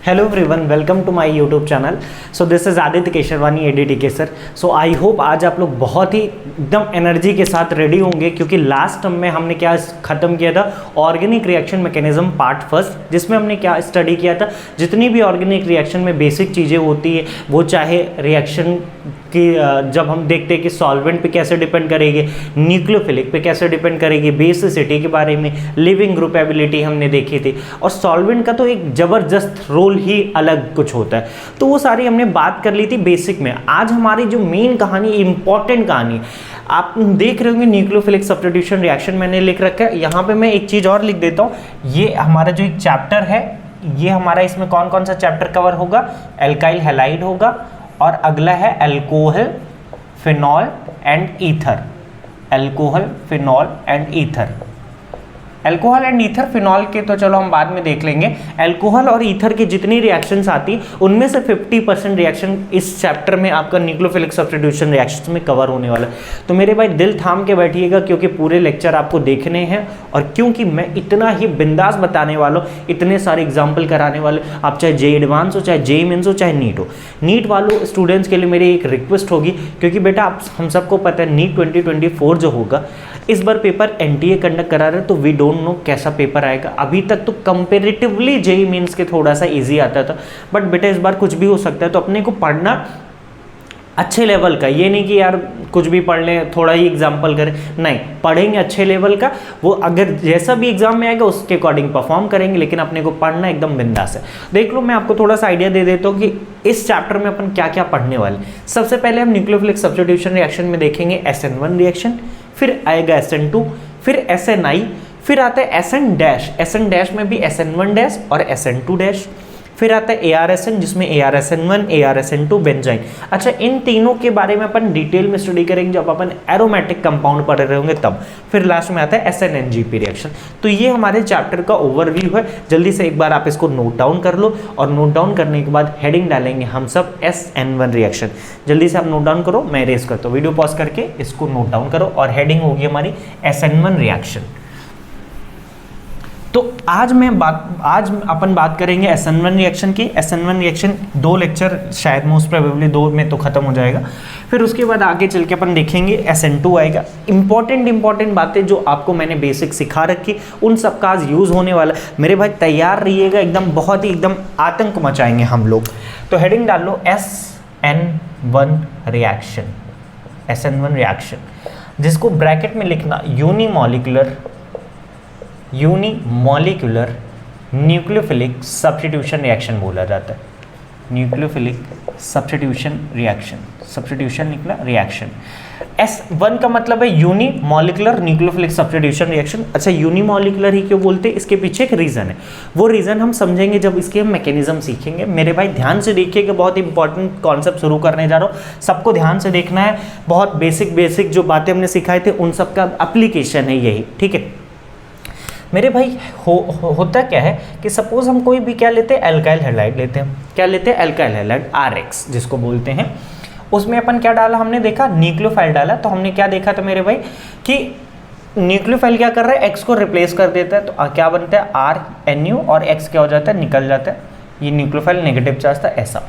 Hello everyone, welcome to my YouTube channel. So this is Aditya Kesharwani ADTK sir. So I hope आज आप लोग बहुत ही एकदम एनर्जी के साथ रेडी होंगे क्योंकि लास्ट टर्म में हमने क्या ख़त्म किया था, organic reaction mechanism part first, जिसमें हमने क्या स्टडी किया था, जितनी भी ऑर्गेनिक रिएक्शन में बेसिक चीज़ें होती है वो चाहे रिएक्शन कि जब हम देखते हैं कि सॉल्वेंट पे कैसे डिपेंड करेगी, न्यूक्लियोफिलिक पे कैसे डिपेंड करेगी, बेसिसिटी के बारे में, लिविंग ग्रुप एबिलिटी हमने देखी थी, और सॉल्वेंट का तो एक ज़बरदस्त रोल ही अलग कुछ होता है, तो वो सारी हमने बात कर ली थी बेसिक में। आज हमारी जो मेन कहानी, इंपॉर्टेंट कहानी, आप देख रहे होंगे न्यूक्लियोफिलिक सब्स्टिट्यूशन रिएक्शन मैंने लिख रखा है। यहाँ पे मैं एक चीज़ और लिख देता हूँ, ये हमारा जो एक चैप्टर है, ये हमारा इसमें कौन कौन सा चैप्टर कवर होगा, एल्काइल हैलाइड होगा, और अगला है alcohol, phenol and ether. Alcohol, phenol and ether. Alcohol and ether, phenol के तो चलो हम बाद में देख लेंगे। अल्कोहल और ईथर की जितनी रिएक्शंस आती उनमें से 50% रिएक्शन इस चैप्टर में आपका न्यूक्लियोफिलिक सब्स्टिट्यूशन रिएक्शंस में कवर होने वाला है। तो मेरे भाई दिल थाम के बैठिएगा क्योंकि पूरे लेक्चर आपको देखने हैं, और क्योंकि मैं इतना ही बिंदास बताने वाला हूँ, इतने सारे एग्जाम्पल कराने वाले, आप चाहे जेईई एडवांस हो, चाहे जेईई मेंस हो, चाहे नीट हो। नीट वालों स्टूडेंट्स के लिए मेरी एक रिक्वेस्ट होगी, क्योंकि बेटा आप हम सबको पता है नीट 2024 जो होगा, इस बार पेपर एनटीए कंडक्ट करा रहे हैं, तो वी डोंट नो कैसा पेपर आएगा। अभी तक तो कंपेरेटिवली जेईई मेंस के थोड़ा सा इजी आता था, बट बेटा इस बार कुछ भी हो सकता है, तो अपने को पढ़ना अच्छे लेवल का, ये नहीं कि यार कुछ भी पढ़ लें, थोड़ा ही एग्जाम्पल करें, नहीं, पढ़ेंगे अच्छे लेवल का, वो अगर जैसा भी एग्जाम में आएगा उसके अकॉर्डिंग परफॉर्म करेंगे, लेकिन अपने को पढ़ना एकदम बिंदास है। देख लो, मैं आपको थोड़ा सा आइडिया दे देता हूँ कि इस चैप्टर में अपन क्या क्या पढ़ने वाले। सबसे पहले हम न्यूक्लियोफिलिक सब्स्टिट्यूशन रिएक्शन में देखेंगे SN1 रिएक्शन, फिर आएगा SN2, फिर SNI, फिर आता है SN डैश। SN डैश में भी SN1 डैश और SN2 डैश, फिर आता है ARSN जिसमें ARSN1, ARSN2 बेंजाइन। अच्छा, इन तीनों के बारे में अपन डिटेल में स्टडी करेंगे जब अपन एरोमेटिक कंपाउंड पढ़ रहे होंगे तब। फिर लास्ट में आता है SNNGP रिएक्शन। तो ये हमारे चैप्टर का ओवरव्यू है। जल्दी से एक बार आप इसको नोट डाउन कर लो, और नोट डाउन करने के बाद हेडिंग डालेंगे हम सब SN1 रिएक्शन। जल्दी से आप नोट डाउन करो, मैं रेस करता हूँ, वीडियो पॉज करके इसको नोट डाउन करो, और हेडिंग होगी हमारी SN1 रिएक्शन। तो आज अपन बात करेंगे SN1 रिएक्शन की। SN1 रिएक्शन 2 लेक्चर शायद मोस्ट प्रोबेबली 2 में तो खत्म हो जाएगा। फिर उसके बाद आगे चल के अपन देखेंगे SN2 आएगा। इंपॉर्टेंट बातें जो आपको मैंने बेसिक सिखा रखी, उन सब का आज यूज़ होने वाला। मेरे भाई तैयार रहिएगा, एकदम बहुत ही एकदम आतंक मचाएंगे हम लोग। तो हेडिंग डाल लो SN1 रिएक्शन। SN1 रिएक्शन, जिसको ब्रैकेट में लिखना यूनिमॉलिक्यूलर न्यूक्लियोफिलिक सब्स्टिट्यूशन रिएक्शन बोला जाता है। न्यूक्लियोफिलिक सब्स्टिट्यूशन रिएक्शन, सब्स्टिट्यूशन निकला रिएक्शन। S1 का मतलब है यूनिमॉलिक्यूलर न्यूक्लियोफिलिक सब्स्टिट्यूशन रिएक्शन। अच्छा, यूनिमॉलिक्यूलर ही क्यों बोलते हैं, इसके पीछे एक रीज़न है। वो रीज़न हम समझेंगे जब इसके हम मैकेनिज्म सीखेंगे। मेरे भाई ध्यान से देखिएगा, बहुत इंपॉर्टेंट कॉन्सेप्ट शुरू करने जा रहा हूँ, सबको ध्यान से देखना है। बहुत बेसिक जो बातें हमने सिखाए थे उन सब का एप्लीकेशन है यही, ठीक है मेरे भाई। होता क्या है कि सपोज हम कोई भी क्या लेते हैं, एल्काइल हैलाइड लेते हैं। क्या लेते हैं, एल्काइल हैलाइड, RX जिसको बोलते हैं। उसमें अपन क्या डाला, हमने देखा न्यूक्लियोफाइल डाला, तो हमने क्या देखा था मेरे भाई कि न्यूक्लियोफाइल क्या कर रहा है, X को रिप्लेस कर देता है, तो क्या बनता है RNU, और X क्या हो जाता है, निकल जाता है। ये न्यूक्लियोफाइल नेगेटिव चार्ज था, ऐसा।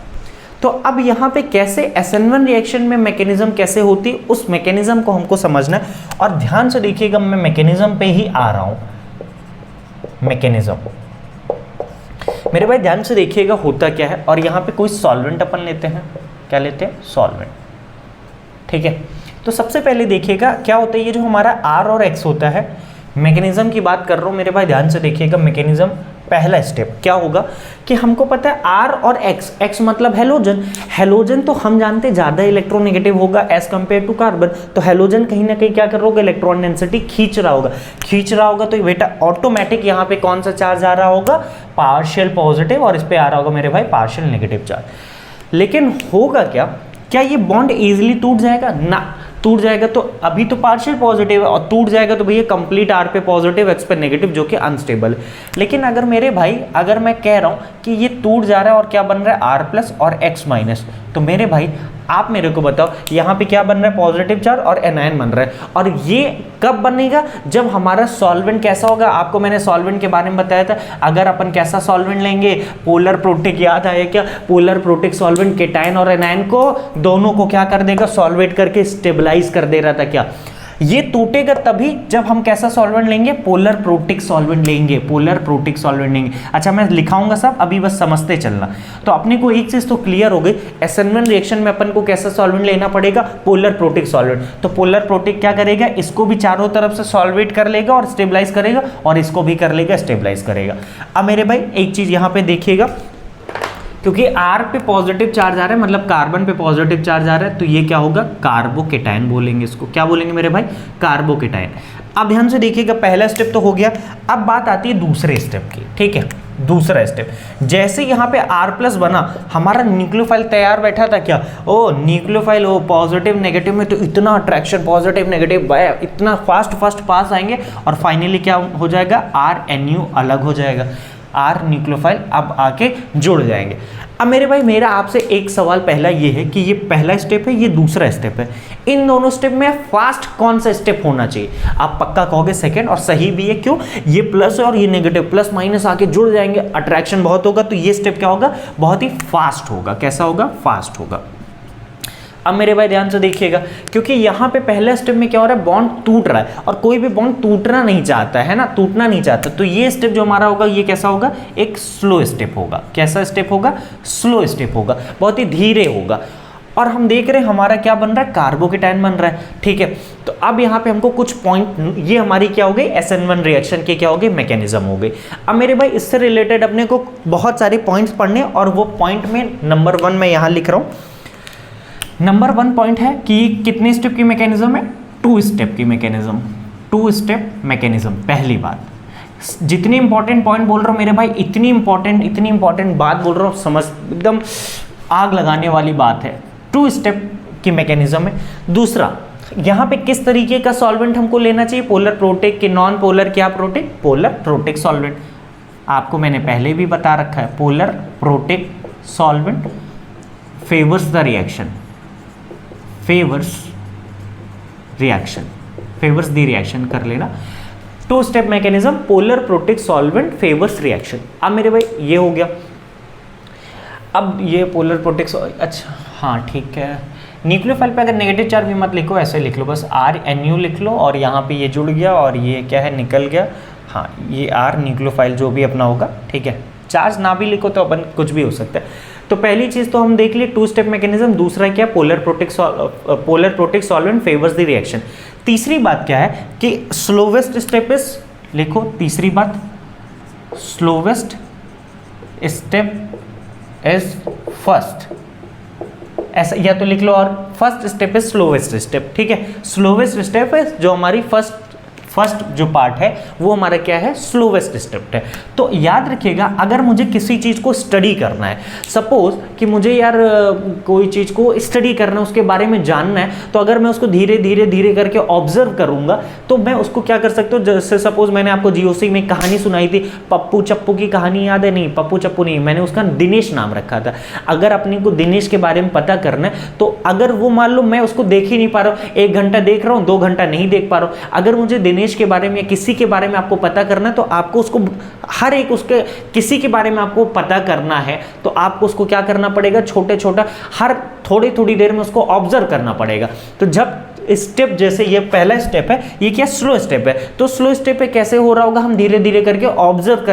तो अब यहाँ पे कैसे SN1 रिएक्शन में मैकेनिज्म कैसे होती है, उस मैकेनिज्म को हमको समझना है। और ध्यान से देखिएगा, मैं मैकेनिज्म पे ही आ रहा हूँ। मैकेनिज्म मेरे भाई ध्यान से देखिएगा होता क्या है। और यहाँ पे कोई सॉल्वेंट अपन लेते हैं, क्या लेते हैं, सॉल्वेंट, ठीक है। तो सबसे पहले देखिएगा क्या होता है, ये जो हमारा R और X होता है, मैकेनिज्म की बात कर रहा हूँ मेरे भाई, ध्यान से देखिएगा। मैकेनिज्म पहला स्टेप क्या होगा कि हमको पता है R और X मतलब हेलोजन। हेलोजन तो हम जानते हैं ज़्यादा इलेक्ट्रोनेगेटिव होगा एज कम्पेयर टू कार्बन। तो हेलोजन कहीं ना कहीं क्या कर रहा होगा, इलेक्ट्रॉन डेंसिटी खींच रहा होगा। तो बेटा ऑटोमेटिक यहाँ पे कौन सा चार्ज आ रहा होगा, पार्शियल पॉजिटिव, और इस पे आ रहा होगा मेरे भाई पार्शियल नेगेटिव चार्ज। लेकिन होगा क्या ये बॉन्ड इजीली टूट जाएगा ना? टूट जाएगा तो अभी तो पार्शियल पॉजिटिव है, और टूट जाएगा तो भैया कंप्लीट R पे पॉजिटिव, X पे नेगेटिव, जो कि अनस्टेबल है। लेकिन अगर मेरे भाई, अगर मैं कह रहा हूँ कि ये टूट जा रहा है और क्या बन रहा है, R+ और X-, तो मेरे भाई आप मेरे को बताओ यहाँ पे क्या बन रहा है, पॉजिटिव चार्ज और एनायन बन रहा है। और ये कब बनेगा, जब हमारा सॉल्वेंट कैसा होगा। आपको मैंने सॉल्वेंट के बारे में बताया था, अगर अपन कैसा सॉल्वेंट लेंगे, पोलर प्रोटिक, याद आया क्या, पोलर प्रोटिक सॉल्वेंट केटायन और एनायन को दोनों को क्या कर देगा, सॉल्वेट करके स्टेबलाइज कर दे रहा था। क्या ये टूटेगा तभी जब हम कैसा सॉल्वेंट लेंगे, पोलर प्रोटिक सॉल्वेंट लेंगे, पोलर प्रोटिक सॉल्वेंट लेंगे। अच्छा मैं लिखाऊंगा सब, अभी बस समझते चलना। तो अपने को एक चीज तो क्लियर हो गई, SN1 रिएक्शन में अपन को कैसा सॉल्वेंट लेना पड़ेगा, पोलर प्रोटिक सॉल्वेंट। तो पोलर प्रोटिक क्या करेगा, इसको भी चारों तरफ से सॉल्वेट कर लेगा और स्टेबलाइज करेगा, और इसको भी कर लेगा, स्टेबलाइज करेगा। अब मेरे भाई एक चीज यहाँ पे देखिएगा, क्योंकि R पे पॉजिटिव चार्ज आ रहा है, मतलब कार्बन पे पॉजिटिव चार्ज आ रहा है, तो ये क्या होगा, कार्बोकेटायन बोलेंगे इसको। क्या बोलेंगे मेरे भाई, कार्बोकेटायन। अब ध्यान से देखिएगा, पहला स्टेप तो हो गया। अब बात आती है दूसरे स्टेप की, ठीक है। दूसरा स्टेप, जैसे यहाँ पे R+ बना, हमारा न्यूक्लियोफाइल तैयार बैठा था। क्या ओ न्यूक्लियोफाइल, ओ पॉजिटिव नेगेटिव में तो इतना अट्रैक्शन, पॉजिटिव नेगेटिव इतना फास्ट पास आएंगे, और फाइनली क्या हो जाएगा, RNU अलग हो जाएगा, R न्यूक्लियोफाइल अब आके जुड़ जाएंगे। अब मेरे भाई मेरा आपसे एक सवाल पहला ये है कि ये पहला स्टेप है, ये दूसरा स्टेप है, इन दोनों स्टेप में फास्ट कौन सा स्टेप होना चाहिए। आप पक्का कहोगे सेकंड, और सही भी है। क्यों, ये प्लस है और ये नेगेटिव, प्लस माइनस आके जुड़ जाएंगे, अट्रैक्शन बहुत होगा, तो ये स्टेप क्या होगा, बहुत ही फास्ट होगा। कैसा होगा, फास्ट होगा। अब मेरे भाई ध्यान से देखिएगा, क्योंकि यहाँ पे पहले स्टेप में क्या हो रहा है, बॉन्ड टूट रहा है, और कोई भी बॉन्ड टूटना नहीं चाहता है ना, टूटना नहीं चाहता। तो ये स्टेप जो हमारा होगा, ये कैसा होगा, एक स्लो स्टेप होगा। कैसा स्टेप होगा, स्लो स्टेप होगा, बहुत ही धीरे होगा। और हम देख रहे हैं हमारा क्या बन रहा है, कार्बोकेटायन बन रहा है, ठीक है। तो अब यहाँ पे हमको कुछ पॉइंट, ये हमारी क्या हो गई, SN1 रिएक्शन के क्या हो गई, मैकेनिज्म हो गई। अब मेरे भाई इससे रिलेटेड अपने को बहुत सारे पॉइंट्स पढ़ने, और वो पॉइंट में नंबर 1 मैं यहाँ लिख रहा हूँ। नंबर 1 पॉइंट है कि कितने स्टेप की मैकेनिज्म है, 2 स्टेप की मैकेनिज्म, 2 स्टेप मैकेनिज्म। पहली बात, जितनी इंपॉर्टेंट पॉइंट बोल रहा हूँ मेरे भाई, इतनी इंपॉर्टेंट बात बोल रहा हूँ, समझ एकदम आग लगाने वाली बात है। 2 स्टेप की मैकेनिज्म है। दूसरा, यहाँ पे किस तरीके का सॉल्वेंट हमको लेना चाहिए, पोलर प्रोटिक कि नॉन पोलर, क्या प्रोटिक, पोलर प्रोटिक सॉल्वेंट। आपको मैंने पहले भी बता रखा है, polar protic solvent favours the reaction, favours the reaction कर लेना। 2 step mechanism, polar protic solvent favours reaction. अब मेरे भाई ये हो गया। अब ये पोलर प्रोटिक, अच्छा हाँ ठीक है, न्यूक्लियोफाइल पे अगर नेगेटिव चार्ज भी मत लिखो, ऐसे लिख लो बस, RNU लिख लो, और यहाँ पे ये जुड़ गया, और ये क्या है, निकल गया। हाँ ये R न्यूक्लियोफाइल जो भी अपना होगा, ठीक है। चार्ज ना भी लिखो तो अपन कुछ भी हो सकता है। तो पहली चीज तो हम देख लिए 2 स्टेप मैकेनिज्म। दूसरा क्या, polar protic solvent favours the reaction. तीसरी बात क्या है कि स्लोवेस्ट स्टेप इज, लिखो तीसरी बात, स्लोवेस्ट स्टेप इज फर्स्ट, ऐसा या तो लिख लो, और first step is slowest step, ठीक है। स्लोवेस्ट स्टेप है जो हमारी फर्स्ट जो पार्ट है वो हमारा क्या है, स्लोवेस्ट स्टेप है। तो याद रखिएगा, अगर मुझे किसी चीज़ को स्टडी करना है, सपोज कि मुझे यार कोई चीज़ को स्टडी करना है, उसके बारे में जानना है, तो अगर मैं उसको धीरे धीरे करके ऑब्जर्व करूंगा, तो मैं उसको क्या कर सकता हूँ। जैसे सपोज मैंने आपको GOC में कहानी सुनाई थी, पप्पू चप्पू की कहानी याद है, नहीं पप्पू चप्पू नहीं, मैंने उसका दिनेश नाम रखा था। अगर अपने को दिनेश के बारे में पता करना है, तो अगर वो मान लो मैं उसको देख ही नहीं पा रहा हूँ, 1 घंटा देख रहा हूँ, 2 घंटा नहीं देख पा रहा हूँ, अगर मुझे दिनेश के बारे में या किसी के बारे में आपको पता करना है, तो आपको उसको हर एक उसके किसी के बारे में आपको पता करना है, तो आपको उसको क्या करना पड़ेगा, छोटा हर थोड़ी देर में उसको ऑब्जर्व करना पड़ेगा। तो जब स्टेप, जैसे ये पहला स्टेप है, ये क्या स्लो स्टेप है, तो स्लो स्टेप पे कैसे हो रहा होगा, हम धीरे करके ऑब्जर्व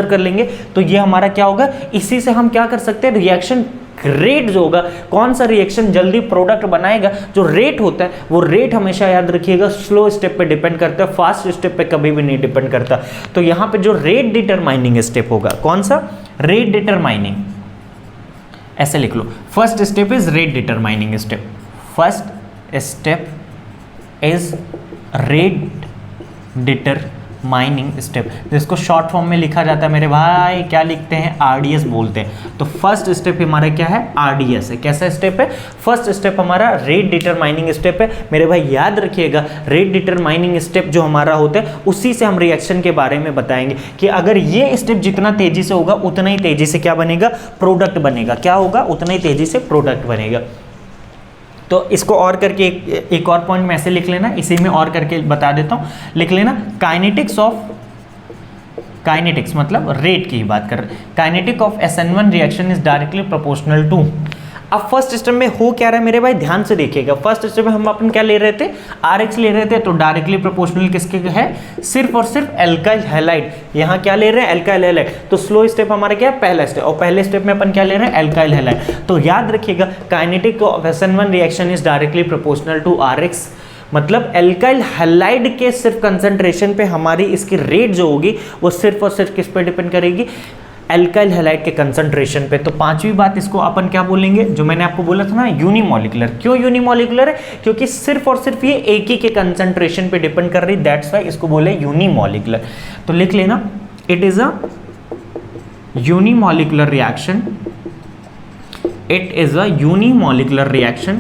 कर लेंगे, तो ये हमारा क्या होगा, इसी से हम क्या कर सकते हैं, रिएक्शन रेट जो होगा, कौन सा रिएक्शन जल्दी प्रोडक्ट बनाएगा, जो रेट होता है वो रेट हमेशा याद रखिएगा स्लो स्टेप पे डिपेंड करता है, फास्ट स्टेप पे कभी भी नहीं डिपेंड करता। तो यहाँ पे जो रेट डिटरमाइनिंग स्टेप होगा, कौन सा, रेट डिटरमाइनिंग, ऐसे लिख लो, first step is rate determining step, first step is rate determining step, जिसको शॉर्ट फॉर्म में लिखा जाता है मेरे भाई, क्या लिखते हैं, RDS बोलते हैं। तो फर्स्ट स्टेप हमारा क्या है, RDS है। कैसा स्टेप है, फर्स्ट स्टेप हमारा रेट डिटरमाइनिंग स्टेप है मेरे भाई। याद रखिएगा, रेट डिटरमाइनिंग स्टेप जो हमारा होता है, उसी से हम रिएक्शन के बारे में बताएंगे कि अगर ये स्टेप जितना तेजी से होगा, उतना ही तेजी से क्या बनेगा, प्रोडक्ट बनेगा। क्या होगा, उतना ही तेजी से प्रोडक्ट बनेगा। तो इसको और करके एक और पॉइंट में ऐसे लिख लेना, इसी में और करके बता देता हूँ, लिख लेना काइनेटिक्स मतलब रेट की बात कर रहे हैं। Kinetic of SN1 reaction is directly proportional to. अब फर्स्ट स्टेप में हो क्या रहा है मेरे भाई, ध्यान से देखिएगा। फर्स्ट स्टेप में हम अपन क्या ले रहे थे, RH ले रहे थे, तो डायरेक्टली प्रोपोर्शनल किसके है, सिर्फ और सिर्फ एल्काइल हैलाइड। यहाँ क्या ले रहे हैं, एल्काइल हैलाइड। तो स्लो स्टेप हमारा क्या है, पहला स्टेप, और पहले स्टेप में अपन क्या ले रहे हैं, एल्काइल हैलाइड। तो याद रखिएगा kinetic of SN1 reaction is directly proportional to RH, मतलब एल्काइल हैलाइड के सिर्फ कंसंट्रेशन पे हमारी इसकी रेट जो होगी वो सिर्फ और सिर्फ किस पे डिपेंड करेगी, एल्काइल हैलाइड के कंसंट्रेशन पे। तो पांचवी बात इसको अपन क्या बोलेंगे, जो मैंने आपको बोला था ना, यूनिमॉलिकुलर। क्यों यूनिमॉलिकुलर है, क्योंकि सिर्फ और सिर्फ ये एक ही के कंसंट्रेशन पे डिपेंड कर रही, दैट्स व्हाई इसको बोले यूनिमॉलिकुलर। तो लिख लेना, it is a unimolecular reaction, it is a unimolecular reaction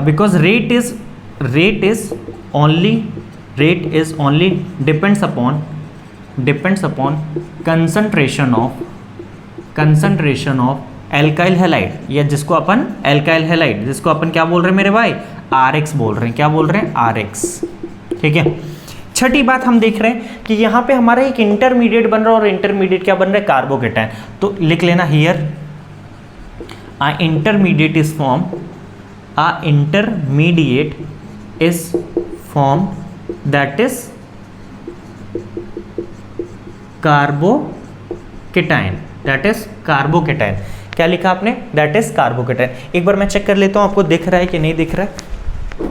because rate is only depends upon concentration of alkyl halide, या जिसको अपन alkyl halide, जिसको अपन क्या बोल रहे हैं मेरे भाई, RH बोल रहे हैं। क्या बोल रहे हैं, RH। ठीक है। छठी बात हम देख रहे हैं कि यहाँ पे हमारा एक इंटरमीडिएट बन रहा है, और इंटरमीडिएट क्या बन रहा है, कार्बोकेटायन। तो लिख लेना here a intermediate is form, that is carbocation. क्या लिखा आपने, दैट इज कार्बोकेटायन। एक बार मैं चेक कर लेता हूँ आपको दिख रहा है कि नहीं दिख रहा है।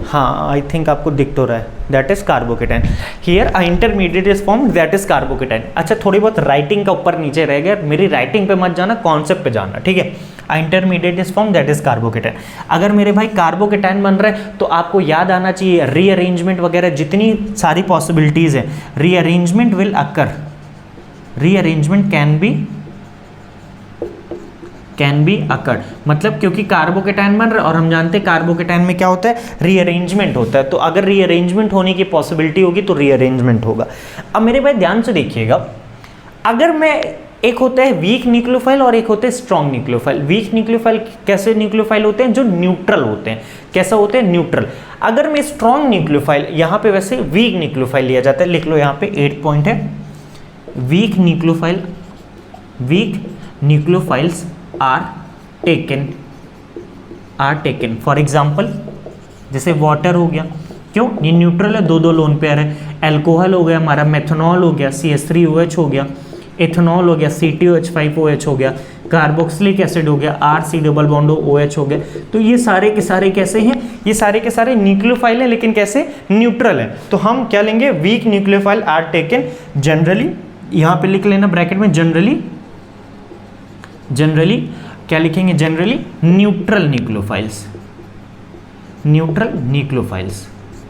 हाँ, आई थिंक आपको दिख तो रहा है, that is carbocation. Here a intermediate is form, that is carbocation. अच्छा, थोड़ी बहुत राइटिंग का ऊपर नीचे रह गया, मेरी राइटिंग पे मत जाना, कॉन्सेप्ट पे जाना। ठीक है, a intermediate is form, that is carbocation. अगर मेरे भाई कार्बोकेटायन बन रहा है तो आपको याद आना चाहिए रीअरेंजमेंट वगैरह जितनी सारी पॉसिबिलिटीज है, rearrangement will occur, rearrangement can be occurred. मतलब क्योंकि कार्बोकेटायन बन रहा है और हम जानते हैं कार्बोकेटायन में क्या होता है, रीअरेंजमेंट होता है। तो अगर रीअरेंजमेंट होने की पॉसिबिलिटी होगी तो रीअरेंजमेंट होगा। अब मेरे भाई ध्यान से देखिएगा, अगर मैं, एक होता है वीक न्यूक्लियोफाइल और एक होते हैं स्ट्रॉन्ग न्यूक्लियोफाइल। वीक न्यूक्लियोफाइल कैसे न्यूक्लियोफाइल होते हैं, जो न्यूट्रल होते हैं। कैसा होते हैं, न्यूट्रल। अगर मैं स्ट्रॉन्ग न्यूक्लियोफाइल, यहाँ पे वैसे वीक न्यूक्लियोफाइल लिया जाता है, लिख लो यहाँ पे 8 पॉइंट है, weak nucleophiles are taken for example, जैसे वाटर हो गया, क्यों, ये न्यूट्रल है, दो लोन पेयर है। एल्कोहल हो गया हमारा, मेथनॉल हो गया, CH3OH हो गया, एथेनॉल हो गया, CTOH5OH हो गया, कार्बोक्सिलिक एसिड हो गया, RC डबल बॉन्ड OH हो गया। तो ये सारे के सारे कैसे हैं, ये सारे के सारे न्यूक्लियोफाइल हैं, लेकिन कैसे, न्यूट्रल है। तो हम क्या लेंगे, weak nucleophile are taken generally, यहाँ पे लिख लेना ब्रैकेट में, जनरली क्या लिखेंगे, जनरली न्यूट्रल न्यूक्लियोफाइल्स।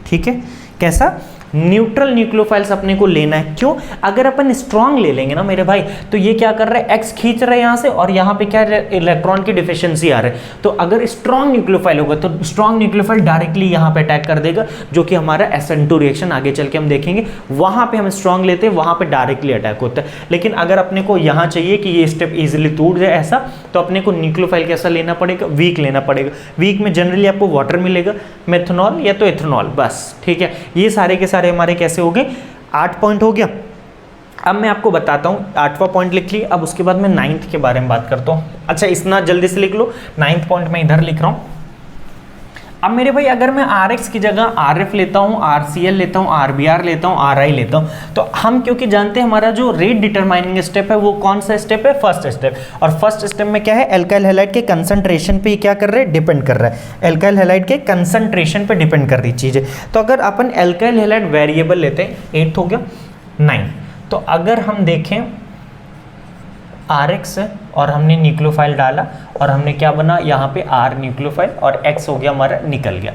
ठीक है, कैसा, न्यूट्रल न्यूक्लियोफाइल्स अपने को लेना है। क्यों, अगर अपन स्ट्रॉन्ग ले लेंगे ना मेरे भाई, तो ये क्या कर रहा है, एक्स खींच रहा है यहाँ से, और यहाँ पे क्या इलेक्ट्रॉन की डिफिशियंसी आ रहा है। तो अगर स्ट्रॉन्ग न्यूक्लियोफाइल होगा तो स्ट्रॉन्ग न्यूक्लियोफाइल डायरेक्टली यहाँ पे अटैक कर देगा, जो कि हमारा SN2 रिएक्शन आगे चल के हम देखेंगे, वहां पे हम स्ट्रॉन्ग लेते हैं, वहां पे डायरेक्टली अटैक होता है। लेकिन अगर अपने को यहाँ चाहिए कि ये स्टेप इजिली टूट जाए ऐसा, तो अपने को न्यूक्लियोफाइल कैसा लेना पड़ेगा, वीक लेना पड़ेगा। वीक में जनरली आपको वाटर मिलेगा, मेथनॉल या तो एथेनॉल, बस। ठीक है, ये सारे के सारे हमारे कैसे हो गए, 8 पॉइंट हो गया। अब मैं आपको बताता हूँ, 8वां पॉइंट लिख लिया। अब उसके बाद मैं 9th के बारे में बात करता हूँ। अच्छा, इतना जल्दी से लिख लो, 9th पॉइंट मैं इधर लिख रहा हूँ। अब मेरे भाई अगर मैं RX की जगह RF लेता हूँ, RCl लेता हूँ, RBr लेता हूँ, RI लेता हूँ, तो हम क्योंकि जानते हैं हमारा जो रेट डिटरमाइनिंग स्टेप है वो कौन सा स्टेप है, फर्स्ट स्टेप। और फर्स्ट स्टेप में क्या है, एल्काइल हैलाइड के कंसंट्रेशन पे क्या कर रहे हैं, डिपेंड कर रहा है। एल्काइल हैलाइड के कंसंट्रेशन पे डिपेंड कर रही चीज़ें। तो अगर अपन एल्काइल हैलाइड वेरिएबल लेते हैं, 8 हो गया, 9। तो अगर हम देखें RX है और हमने न्यूक्लियोफाइल डाला और हमने क्या बना, यहाँ पे R न्यूक्लियोफाइल और X हो गया हमारा, निकल गया।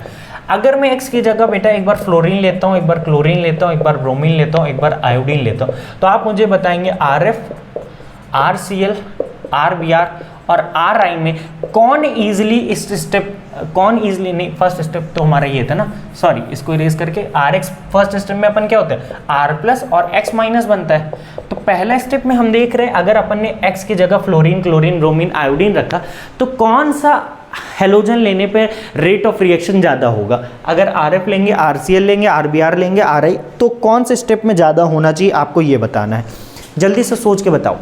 अगर मैं X की जगह बेटा एक बार फ्लोरीन लेता हूँ, एक बार क्लोरीन लेता हूँ, एक बार ब्रोमीन लेता हूँ, एक बार आयोडीन लेता हूँ, तो आप मुझे बताएंगे RF, RCl, RBr और आर आई में कौन ईजिली नहीं, फर्स्ट स्टेप तो हमारा ये था ना, सॉरी इसको इरेज करके, आर एक्स फर्स्ट स्टेप में अपन क्या होता है आर प्लस और एक्स माइनस बनता है। तो पहला स्टेप में हम देख रहे हैं अगर अपन ने एक्स की जगह फ्लोरीन, क्लोरीन, ब्रोमीन, आयोडीन रखा तो कौन सा हेलोजन लेने पे रेट ऑफ रिएक्शन ज़्यादा होगा। अगर RF लेंगे, RCl लेंगे, RBr लेंगे, RI, तो कौन से स्टेप में ज़्यादा होना चाहिए आपको ये बताना है। जल्दी से सोच के बताओ।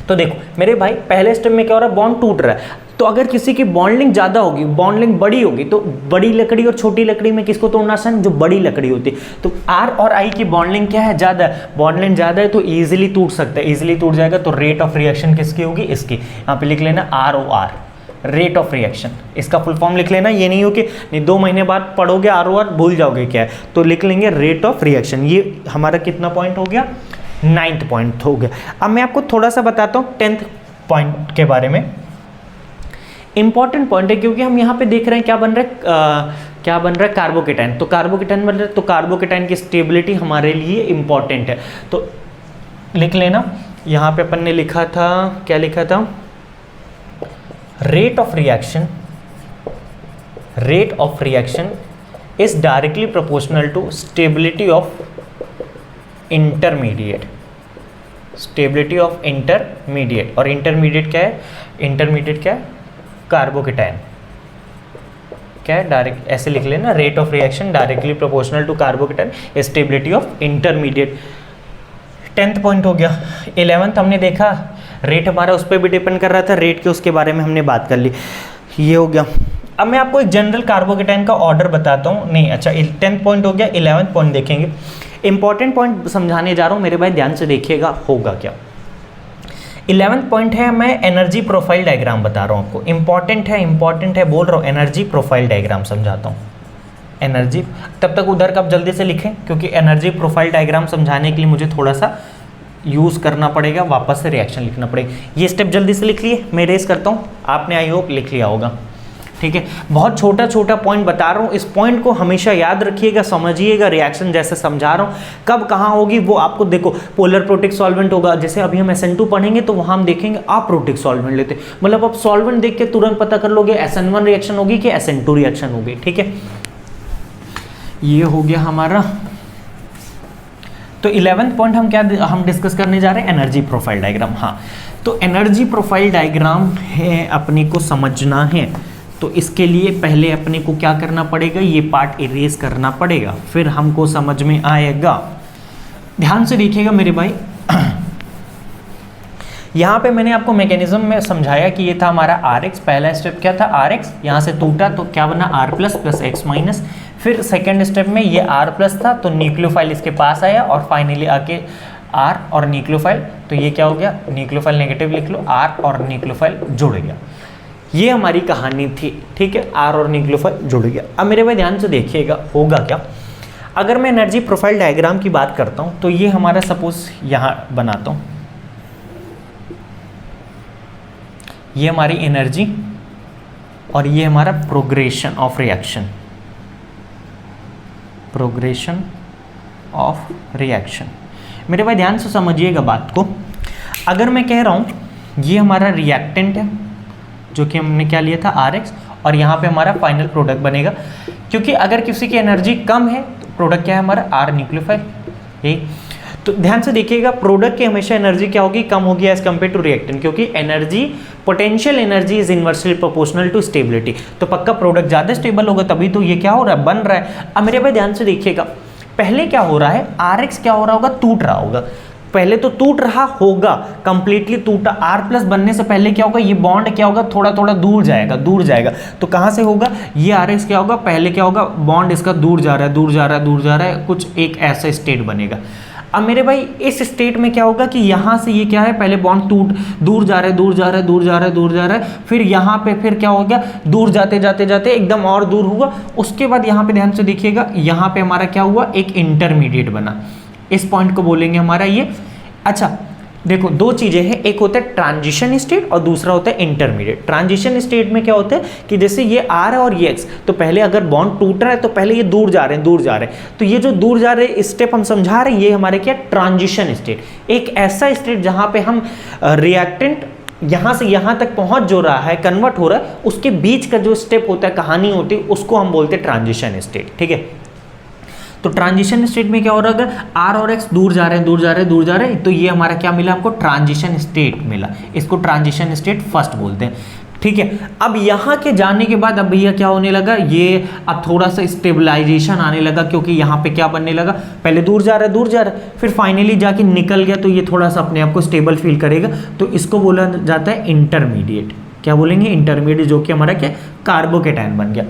तो देखो मेरे भाई पहले स्टेप में क्या हो रहा है, बॉन्ड टूट रहा है। तो अगर किसी की बॉन्डिंग ज़्यादा होगी, बॉन्डिंग बड़ी होगी, तो बड़ी लकड़ी और छोटी लकड़ी में किसको तोड़ना आसान, जो बड़ी लकड़ी होती है। तो R और I की बॉन्डिंग क्या है, ज़्यादा है। बॉन्डिंग ज़्यादा है तो ईजिली टूट सकता है, ईजिली टूट जाएगा। तो रेट ऑफ रिएक्शन किसकी होगी, इसकी। यहाँ पे लिख लेना ROR, रेट ऑफ रिएक्शन। इसका फुल फॉर्म लिख लेना, ये नहीं हो कि नहीं 2 महीने बाद पढ़ोगे ROR भूल जाओगे क्या है। तो लिख लेंगे रेट ऑफ रिएक्शन। ये हमारा कितना पॉइंट हो गया, 9th पॉइंट हो गया। अब मैं आपको थोड़ा सा बताता हूँ 10th पॉइंट के बारे में। इंपॉर्टेंट पॉइंट है क्योंकि हम यहाँ पे देख रहे हैं क्या बन रहा है कार्बोकेटाइन। तो कार्बोकेटाइन बन रहा है, तो कार्बोकेटाइन की स्टेबिलिटी हमारे लिए इंपॉर्टेंट है। तो लिख लेना, यहाँ पे अपन ने लिखा था, क्या लिखा था, rate of reaction is directly proportional to stability of intermediate. Stability of intermediate, और इंटरमीडिएट क्या है, इंटरमीडिएट क्या है, कार्बोकेटाइन। क्या है, डायरेक्ट ऐसे लिख लेना, rate of reaction directly proportional to carbocation stability of intermediate. 10th point हो गया। 11th हमने देखा रेट हमारा उस पर भी डिपेंड कर रहा था, रेट के उसके बारे में हमने बात कर ली, ये हो गया। अब मैं आपको एक जनरल कार्बोकेटाइन का ऑर्डर बताता हूँ, नहीं अच्छा 10th पॉइंट हो गया। 11th पॉइंट देखेंगे। इंपॉर्टेंट पॉइंट समझाने जा रहा हूँ मेरे भाई, ध्यान से देखिएगा होगा क्या। 11th पॉइंट है, मैं एनर्जी प्रोफाइल डायग्राम बता रहा हूँ आपको। इंपॉर्टेंट है बोल रहा हूँ, एनर्जी प्रोफाइल डायग्राम समझाता हूँ। एनर्जी, तब तक उधर का आप जल्दी से लिखें क्योंकि एनर्जी प्रोफाइल डायग्राम समझाने के लिए मुझे थोड़ा सा यूज़ करना पड़ेगा, वापस से रिएक्शन लिखना पड़ेगा। ये स्टेप जल्दी से लिख लिए, मैं रेस करता हूँ, आपने आई होप लिख लिया होगा। ठीक है, बहुत छोटा छोटा पॉइंट बता रहा हूँ, इस पॉइंट को हमेशा याद रखिएगा, समझिएगा। रिएक्शन जैसे समझा रहा हूँ कब कहाँ होगी वो आपको देखो। पोलर प्रोटिक सॉल्वेंट होगा, जैसे अभी हम SN2 पढ़ेंगे तो वहाँ हम देखेंगे आप प्रोटिक सॉल्वेंट लेते, मतलब आप सॉल्वेंट देख के तुरंत पता कर लोगे SN1 रिएक्शन होगी कि SN2 रिएक्शन होगी। ठीक है, ये हो गया हमारा। तो 11th पॉइंट हम डिस्कस करने जा रहे हैं, एनर्जी प्रोफाइल डायग्राम। हाँ, तो एनर्जी प्रोफाइल डायग्राम है अपने को समझना है, तो इसके लिए पहले अपने को क्या करना पड़ेगा, ये पार्ट इरेज करना पड़ेगा, फिर हमको समझ में आएगा। ध्यान से देखिएगा मेरे भाई। यहाँ पे मैंने आपको मैकेनिज्म में समझाया कि ये था हमारा RX। पहला स्टेप क्या था, RX यहाँ से टूटा तो क्या बना, R plus plus X minus. फिर सेकेंड स्टेप में ये R प्लस था तो न्यूक्लियोफाइल इसके पास आया और फाइनली आके R और न्यूक्लियोफाइल, तो ये क्या हो गया, न्यूक्लियोफाइल नेगेटिव लिख लो, R और न्यूक्लियोफाइल जुड़ गया। ये हमारी कहानी थी। ठीक है, R और न्यूक्लियोफाइल जुड़ गया। अब मेरे भाई ध्यान से देखिएगा होगा क्या। अगर मैं एनर्जी प्रोफाइल डायग्राम की बात करता हूँ तो ये हमारा सपोज यहाँ बनाता हूँ, ये हमारी एनर्जी और ये हमारा progression of reaction, progression of reaction. मेरे भाई ध्यान से समझिएगा बात को। अगर मैं कह रहा हूँ ये हमारा रिएक्टेंट है जो कि हमने क्या लिया था RX, और यहाँ पे हमारा फाइनल प्रोडक्ट बनेगा, क्योंकि अगर किसी की एनर्जी कम है तो प्रोडक्ट क्या है हमारा R न्यूक्लियोफाइल। यही तो ध्यान से देखिएगा, प्रोडक्ट की हमेशा एनर्जी क्या होगी, कम होगी एज कम्पेयर टू रिएक्टेंट, क्योंकि energy potential energy is inversely proportional to stability. तो पक्का प्रोडक्ट ज़्यादा स्टेबल होगा, तभी तो ये क्या हो रहा है, बन रहा है। अब मेरे भाई ध्यान से देखिएगा, पहले क्या हो रहा है, RX क्या हो रहा होगा, टूट रहा होगा। पहले तो टूट रहा होगा, कंप्लीटली टूटा। R प्लस बनने से पहले क्या होगा, ये बॉन्ड क्या होगा, थोड़ा थोड़ा दूर जाएगा। तो कहाँ से होगा, ये RX क्या होगा, पहले क्या होगा, बॉन्ड इसका दूर जा रहा है, कुछ एक ऐसा स्टेट बनेगा। अब मेरे भाई इस स्टेट में क्या होगा कि यहाँ से ये क्या है, पहले बॉन्ड दूर जा रहा है, फिर यहाँ पे फिर क्या हो गया, दूर जाते एकदम और दूर हुआ। उसके बाद यहाँ पे ध्यान से देखिएगा, यहाँ पे हमारा क्या हुआ, एक इंटरमीडिएट बना। इस पॉइंट को बोलेंगे हमारा ये। अच्छा देखो, दो चीजें हैं, एक होता है ट्रांजिशन स्टेट और दूसरा होता है इंटरमीडिएट। ट्रांजिशन स्टेट में क्या होता है कि जैसे ये R है और ये X, तो पहले अगर बॉन्ड टूट रहा है तो पहले ये दूर जा रहे हैं, तो ये जो दूर जा रहे हैं स्टेप हम समझा रहे हैं, ये हमारे क्या ट्रांजिशन स्टेट। एक ऐसा स्टेट जहां पे हम रिएक्टेंट यहाँ से यहाँ तक पहुँच जो रहा है, कन्वर्ट हो रहा है, उसके बीच का जो स्टेप होता है, कहानी होती है, उसको हम बोलते हैं ट्रांजिशन स्टेट। ठीक है, तो ट्रांजिशन स्टेट में क्या हो रहा है, अगर आर और एक्स दूर जा रहे हैं, दूर जा रहे हैं, दूर जा रहे हैं, तो ये हमारा क्या मिला आपको, ट्रांजिशन स्टेट मिला। इसको ट्रांजिशन स्टेट फर्स्ट बोलते हैं। ठीक है, अब यहाँ के जाने के बाद अब भैया क्या होने लगा, ये अब थोड़ा सा स्टेबलाइजेशन आने लगा, क्योंकि यहाँ पे क्या बनने लगा, पहले दूर जा रहा है, दूर जा रहा है, फिर फाइनली जाके निकल गया, तो ये थोड़ा सा अपने आप को स्टेबल फील करेगा, तो इसको बोला जाता है इंटरमीडिएट। क्या बोलेंगे, इंटरमीडिएट, जो कि हमारा क्या, कार्बोकेटायन बन गया।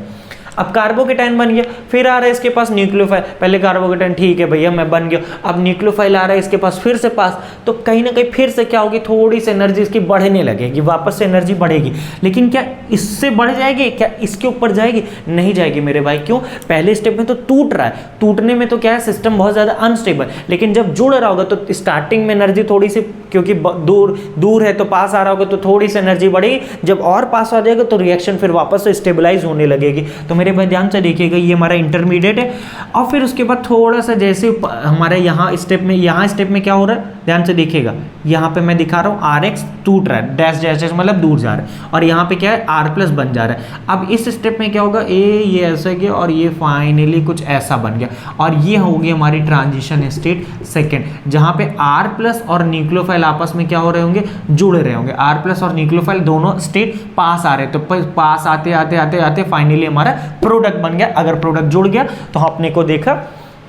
अब कार्बोकेटायन बन गया, फिर आ रहा है इसके पास न्यूक्लियोफाइल, पहले कार्बोकेटायन ठीक है भैया मैं बन गया, अब न्यूक्लियोफाइल आ रहा है इसके पास फिर से पास, तो कहीं ना कहीं फिर से क्या होगी, थोड़ी सी एनर्जी इसकी बढ़ने लगेगी, वापस से एनर्जी बढ़ेगी। लेकिन क्या इससे बढ़ जाएगी, क्या इसके ऊपर जाएगी, नहीं जाएगी मेरे भाई। क्यों, पहले स्टेप में तो टूट रहा है, टूटने में तो क्या है, सिस्टम बहुत ज़्यादा अनस्टेबल, लेकिन जब जुड़ रहा होगा तो स्टार्टिंग में एनर्जी थोड़ी सी, क्योंकि दूर है तो पास आ रहा होगा तो थोड़ी सी एनर्जी बढ़ेगी, जब और पास आ जाएगा तो रिएक्शन फिर वापस से स्टेबलाइज होने लगेगी। तो मेरे भाई ध्यान से देखिएगा, ये हमारा इंटरमीडिएट है, और फिर उसके बाद थोड़ा सा जैसे हमारे यहाँ स्टेप में क्या हो रहा है, ध्यान से देखिएगा, यहाँ पे मैं दिखा रहा हूँ आर एक्स टूट रहा है, डैश डैश डैश मतलब दूर जा रहा है, और यहाँ पे क्या है, आर प्लस बन जा रहा है। अब इस स्टेप में क्या होगा, ये ऐसा गया और ये फाइनली कुछ ऐसा बन गया, और ये होगी हमारी ट्रांजिशन स्टेट सेकेंड, जहाँ पे आर प्लस और न्यूक्लियोफाइल आपस में क्या हो रहे होंगे, जुड़ रहे होंगे, आर प्लस और न्यूक्लियोफाइल दोनों स्टेट पास आ रहे हैं, तो पास आते आते आते आते फाइनली हमारा प्रोडक्ट बन गया। अगर प्रोडक्ट जुड़ गया तो आपने को देखा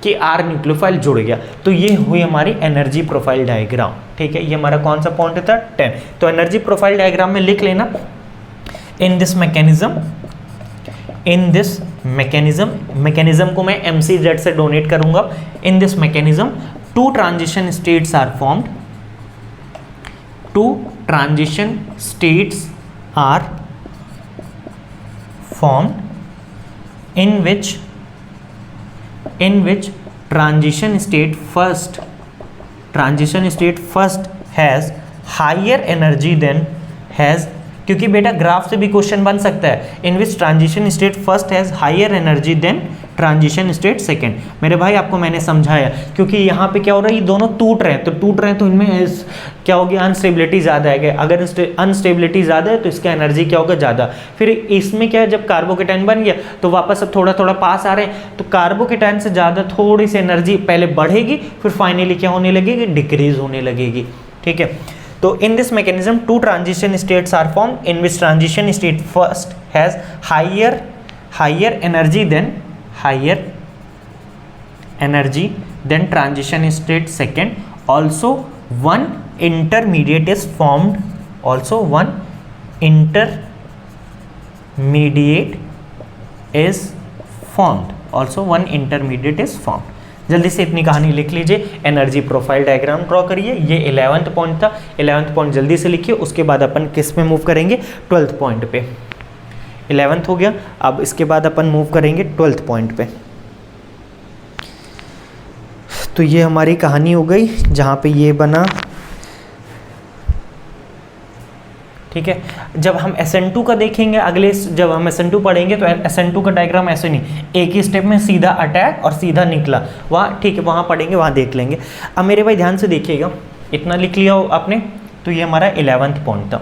कि आर न्यूक्लियोफाइल जुड़ गया, तो ये हुई हमारी एनर्जी प्रोफाइल डायग्राम। ठीक है, ये हमारा कौन सा पॉइंट था, 10। तो एनर्जी प्रोफाइल डायग्राम में लिख लेना, इन दिस मैकेनिज्म को मैं MCZ से डोनेट करूंगा। In this mechanism two transition states are formed, in which transition state first has higher energy than has, क्योंकि बेटा ग्राफ से भी क्वेश्चन बन सकता है, in which transition state first has higher energy than transition state second. मेरे भाई आपको मैंने समझाया, क्योंकि यहाँ पे क्या हो रहा है, ये दोनों टूट रहे हैं, तो इनमें क्या होगी, अनस्टेबिलिटी ज़्यादा है। अगर अनस्टेबिलिटी ज़्यादा है तो इसका एनर्जी क्या होगा, ज़्यादा। फिर इसमें क्या है, जब कार्बोकेटायन बन गया तो वापस अब थोड़ा थोड़ा पास आ रहे हैं, तो कार्बोकेटायन से ज़्यादा थोड़ी सी एनर्जी पहले बढ़ेगी, फिर फाइनली क्या होने लगेगी, डिक्रीज होने लगेगी। ठीक है, तो in this mechanism two transition states are formed, in which transition state first has higher energy than transition state second. Also one intermediate is formed, जल्दी से इतनी कहानी लिख लीजिए, एनर्जी प्रोफाइल डायग्राम ड्रॉ करिए। ये 11th पॉइंट था, 11th point जल्दी से लिखिए। उसके बाद अपन किस में मूव करेंगे, 12th पॉइंट पे। 11th हो गया, अब इसके बाद अपन मूव करेंगे 12th पॉइंट पे। तो ये हमारी कहानी हो गई जहाँ पे ये बना। ठीक है, जब हम SN2 का देखेंगे अगले, जब हम SN2 पढ़ेंगे तो SN2 का डायग्राम ऐसे नहीं, एक ही स्टेप में सीधा अटैक और सीधा निकला, वहाँ ठीक है, वहाँ पढ़ेंगे, वहाँ देख लेंगे। अब मेरे भाई ध्यान से देखिएगा, इतना लिख लिया हो आपने, तो ये हमारा 11th पॉइंट था।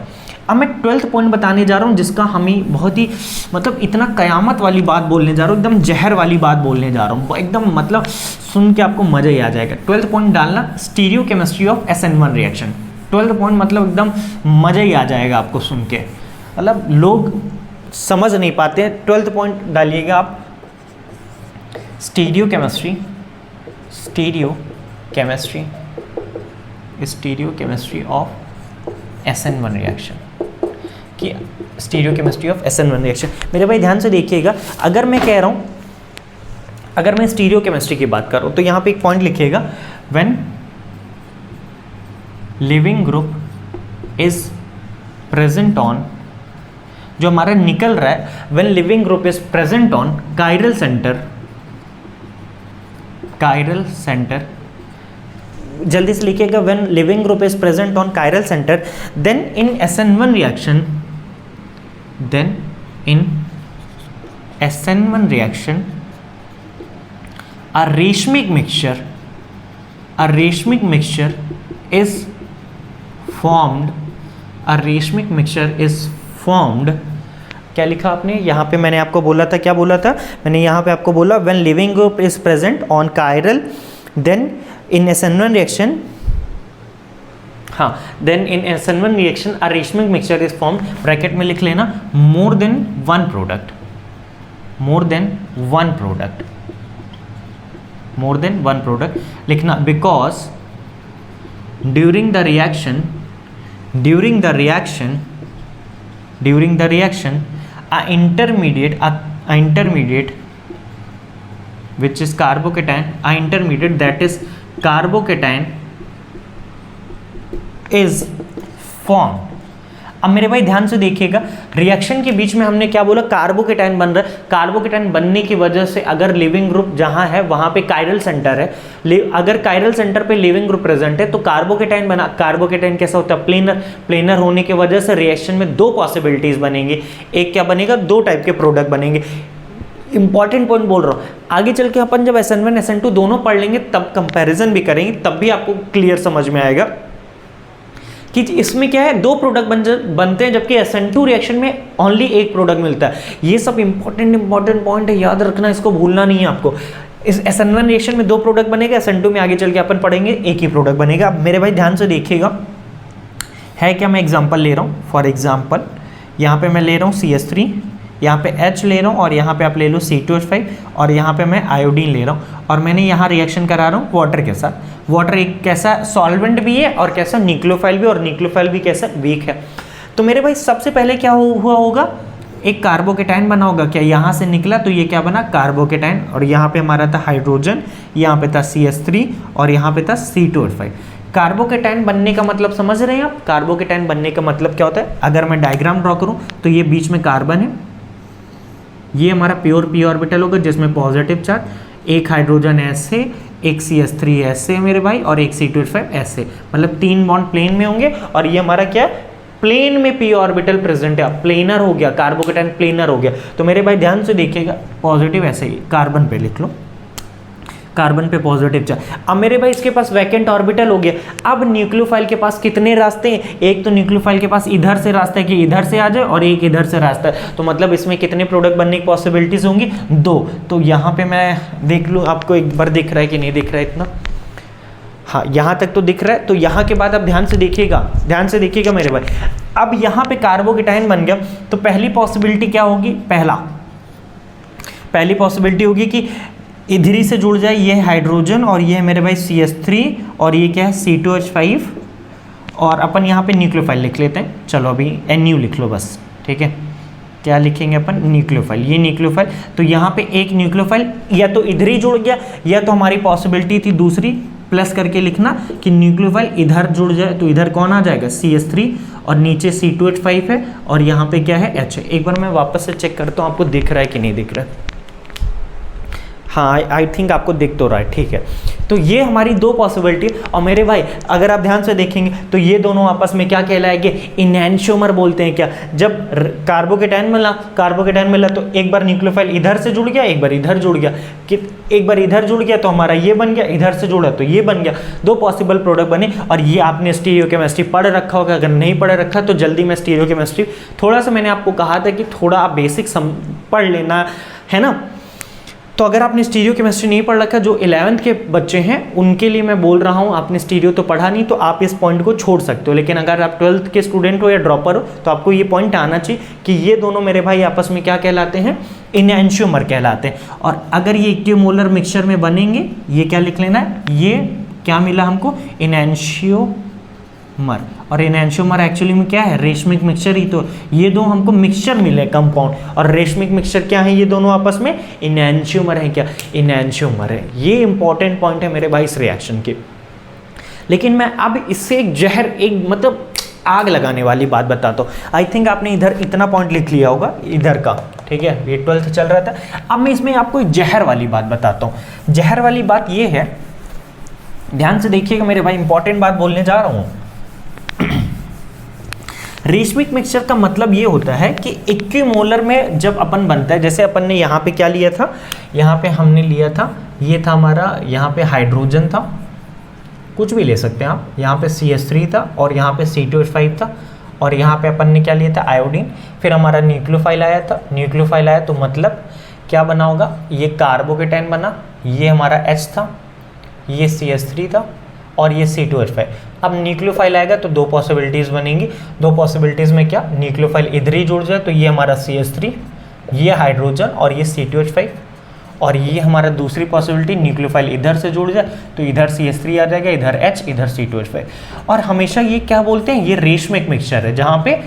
अब मैं 12th पॉइंट बताने जा रहा हूँ, जिसका हमें बहुत ही मतलब इतना कयामत वाली बात बोलने जा रहा हूँ, एकदम जहर वाली बात बोलने जा रहा हूँ, एकदम मतलब सुन के आपको मज़ा ही आ जाएगा। 12th पॉइंट डालना, stereo chemistry of SN1 reaction. 12th point मतलब एकदम मज़ा ही आ जाएगा आपको सुन के, मतलब लोग समझ नहीं पाते हैं। 12th पॉइंट डालिएगा आप, stereochemistry of SN1 reaction कि stereochemistry of SN1 reaction. मेरे भाई ध्यान से देखिएगा, अगर मैं कह रहा हूँ, अगर मैं स्टीरियो केमिस्ट्री की बात कर रहा हूँ, तो यहाँ पे एक पॉइंट लिखिएगा, when living group is present on, जो हमारा निकल रहा है, when living group is present on chiral centre, जल्दी से लिखिएगा, when living group is present on chiral centre, then in SN1 reaction a racemic mixture is formed, a racemic mixture is formed, क्या लिखा आपने यहाँ पे, मैंने आपको बोला था, क्या बोला था मैंने यहाँ पे आपको बोला, when living group is present on chiral then in SN1 reaction, हाँ, then in SN1 reaction a racemic mixture is formed, bracket में लिख लेना more than one product, more than one product, more than one product लिखना, because during the reaction, during the reaction, during the reaction a intermediate which is carbocation, a intermediate that is carbocation is formed। अब मेरे भाई ध्यान से देखिएगा, reaction के बीच में हमने क्या बोला, कार्बोकेटाइन बन रहा है। कार्बोकेटाइन बनने की वजह से अगर लिविंग ग्रुप जहां है वहां पे कायरल सेंटर है, अगर कायरल सेंटर पे लिविंग ग्रुप प्रेजेंट है तो कार्बोकेटाइन बना। कार्बोकेटाइन कैसा होता है, प्लेनर, प्लेनर होने की वजह से रिएक्शन में दो पॉसिबिलिटीज बनेंगी, एक क्या बनेगा, दो टाइप के प्रोडक्ट बनेंगे। इंपॉर्टेंट पॉइंट बोल रहा हूँ, आगे चल के अपन जब SN1 SN2 दोनों पढ़ लेंगे तब कंपैरिजन भी करेंगे, तब भी आपको क्लियर समझ में आएगा कि इसमें क्या है, दो प्रोडक्ट बनते हैं, जबकि SN2 रिएक्शन में ओनली एक प्रोडक्ट मिलता है। ये सब इंपॉर्टेंट पॉइंट है, याद रखना, इसको भूलना नहीं है आपको। इस SN1 रिएक्शन में दो प्रोडक्ट बनेगा, SN2 में आगे चल के अपन पढ़ेंगे एक ही प्रोडक्ट बनेगा। अब मेरे भाई ध्यान से देखिएगा, है क्या, मैं एग्जाम्पल ले रहा हूँ। फॉर एग्जाम्पल यहाँ पे मैं ले रहा हूँ CH3, यहाँ पे H ले रहा हूँ, और यहाँ पे आप ले लो C2H5, और यहाँ पे मैं आयोडीन ले रहा हूँ, और मैंने यहाँ रिएक्शन करा रहा हूँ वाटर के साथ। वाटर एक कैसा सॉल्वेंट भी है और कैसा न्यूक्लियोफाइल भी, और न्यूक्लियोफाइल भी कैसा वीक है। तो मेरे भाई सबसे पहले क्या हुआ होगा, एक कार्बोकेटाइन बना होगा, क्या यहाँ से निकला, तो ये क्या बना, कार्बोकेटाइन, और यहाँ पे हमारा था हाइड्रोजन, यहाँ पे था CH3, और यहाँ पे था C2H5। कार्बोकेटाइन बनने का मतलब समझ रहे हैं आप, कार्बोकेटाइन बनने का मतलब क्या होता है, अगर मैं डायग्राम ड्रॉ करूँ तो ये बीच में कार्बन है, ये हमारा प्योर p ऑर्बिटल होगा जिसमें पॉजिटिव चार्ज, एक हाइड्रोजन ऐसे, एक CH3 ऐसे मेरे भाई, और एक C2H5 ऐसे, मतलब तीन बॉन्ड प्लेन में होंगे, और ये हमारा क्या है, प्लेन में p ऑर्बिटल प्रेजेंट है, प्लेनर हो गया, कार्बोकेटाइन प्लेनर हो गया। तो मेरे भाई ध्यान से देखिएगा, पॉजिटिव ऐसे ही कार्बन पे लिख लो, कार्बन पे पॉजिटिव चार्ज। अब मेरे भाई इसके पास वैकेंट ऑर्बिटल हो गया। अब न्यूक्लियोफाइल के पास कितने रास्ते हैं, एक तो न्यूक्लियोफाइल के पास इधर से रास्ता है कि इधर से आ जाए, और एक इधर से रास्ता है, तो मतलब इसमें कितने प्रोडक्ट बनने की पॉसिबिलिटीज होंगी, दो। तो यहाँ पे मैं देख लूँ, आपको एक बार दिख रहा है कि नहीं दिख रहा है इतना, हाँ यहाँ तक तो दिख रहा है। तो यहाँ के बाद अब ध्यान से देखिएगा, ध्यान से देखिएगा मेरे भाई, अब यहाँ पे कार्बोकेटाइन बन गया, तो पहली पॉसिबिलिटी क्या होगी, पहली पॉसिबिलिटी होगी कि इधर ही से जुड़ जाए, ये हाइड्रोजन और ये है मेरे भाई CH3, और ये क्या है C2H5, और अपन यहाँ पे न्यूक्लियोफाइल लिख लेते हैं। चलो अभी NU लिख लो बस, ठीक है, क्या लिखेंगे अपन, न्यूक्लियोफाइल, ये न्यूक्लियोफाइल। तो यहाँ पे एक न्यूक्लियोफाइल या तो इधर ही जुड़ गया, या तो हमारी पॉसिबिलिटी थी दूसरी, प्लस करके लिखना कि न्यूक्लियोफाइल इधर जुड़ जाए, तो इधर कौन आ जाएगा, CH3, और नीचे C2H5 है, और यहाँ पे क्या है, H है। एक बार मैं वापस से चेक करता हूँ आपको दिख रहा है कि नहीं दिख रहा है, हाँ आई थिंक आपको दिख तो रहा है, ठीक है। तो ये हमारी दो पॉसिबिलिटी। और मेरे भाई अगर आप ध्यान से देखेंगे तो ये दोनों आपस में क्या कहलाएंगे, इनैंशियोमर बोलते हैं। क्या, जब कार्बोकेटाइन मिला तो एक बार न्यूक्लियोफाइल इधर से जुड़ गया, एक बार इधर जुड़ गया, कि एक बार इधर जुड़ गया तो हमारा ये बन गया, इधर से जुड़ा तो ये बन गया, दो पॉसिबल प्रोडक्ट बने। और ये आपने स्टीरियोकेमिस्ट्री पढ़ रखा होगा, अगर नहीं पढ़ रखा तो जल्दी में स्टीरियोकेमिस्ट्री थोड़ा सा, मैंने आपको कहा था कि थोड़ा आप बेसिक पढ़ लेना है ना। तो अगर आपने स्टीरियो केमिस्ट्री नहीं पढ़ रखा, जो 11th के बच्चे हैं उनके लिए मैं बोल रहा हूँ, आपने स्टीरियो तो पढ़ा नहीं तो आप इस पॉइंट को छोड़ सकते हो। लेकिन अगर आप 12th के स्टूडेंट हो या ड्रॉपर हो तो आपको ये पॉइंट आना चाहिए कि ये दोनों मेरे भाई आपस में क्या कहलाते हैं, इनैंशियोमर कहलाते हैं। और अगर ये इक्विमोलर मिक्सचर में बनेंगे, ये क्या लिख लेना है, ये क्या मिला हमको, इनैंशियोमर। और इनैंशियोमर एक्चुअली में क्या है, रेशमिक मिक्सचर ही तो, ये दो हमको मिक्सचर मिले कंपाउंड, और रेशमिक मिक्सचर क्या है, ये दोनों आपस में इनैंशियोमर है। क्या, इनैंशियोमर है। ये इंपॉर्टेंट पॉइंट है मेरे भाई इस रिएक्शन के। लेकिन मैं अब इससे एक जहर, एक मतलब आग लगाने वाली बात बताता हूँ। आई थिंक आपने इधर इतना पॉइंट लिख लिया होगा इधर का, ठीक है, ये 12th चल रहा था। अब मैं इसमें आपको एक जहर वाली बात बताता हूँ। जहर वाली बात ये है, ध्यान से देखिएगा मेरे भाई, इंपॉर्टेंट बात बोलने जा रहा हूँ। रेशमिक मिक्सचर का मतलब ये होता है कि इक्विमोलर में जब अपन बनता है, जैसे अपन ने यहाँ पे क्या लिया था, यहाँ पे हमने लिया था, ये था हमारा, यहाँ पे हाइड्रोजन था, कुछ भी ले सकते हैं आप, यहाँ पे CH3 था और यहाँ पे C2H5 था, और यहाँ पे अपन ने क्या लिया था, आयोडीन। फिर हमारा न्यूक्लियोफाइल आया था, न्यूक्लियोफाइल आया तो मतलब क्या बना होगा, ये कार्बोकेटाइन बना, ये हमारा H था, ये CH3 था और ये C2H5। अब न्यूक्लियोफाइल आएगा तो दो पॉसिबिलिटीज़ बनेंगी, दो पॉसिबिलिटीज़ में क्या, न्यूक्लियोफाइल इधर ही जुड़ जाए तो ये हमारा CH3, ये हाइड्रोजन और ये C2H5, और ये हमारा दूसरी पॉसिबिलिटी न्यूक्लियोफाइल इधर से जुड़ जाए तो इधर CH3 आ जाएगा, इधर H, इधर C2H5। और हमेशा ये क्या बोलते हैं, ये रेशमिक मिक्सचर है, जहाँ पे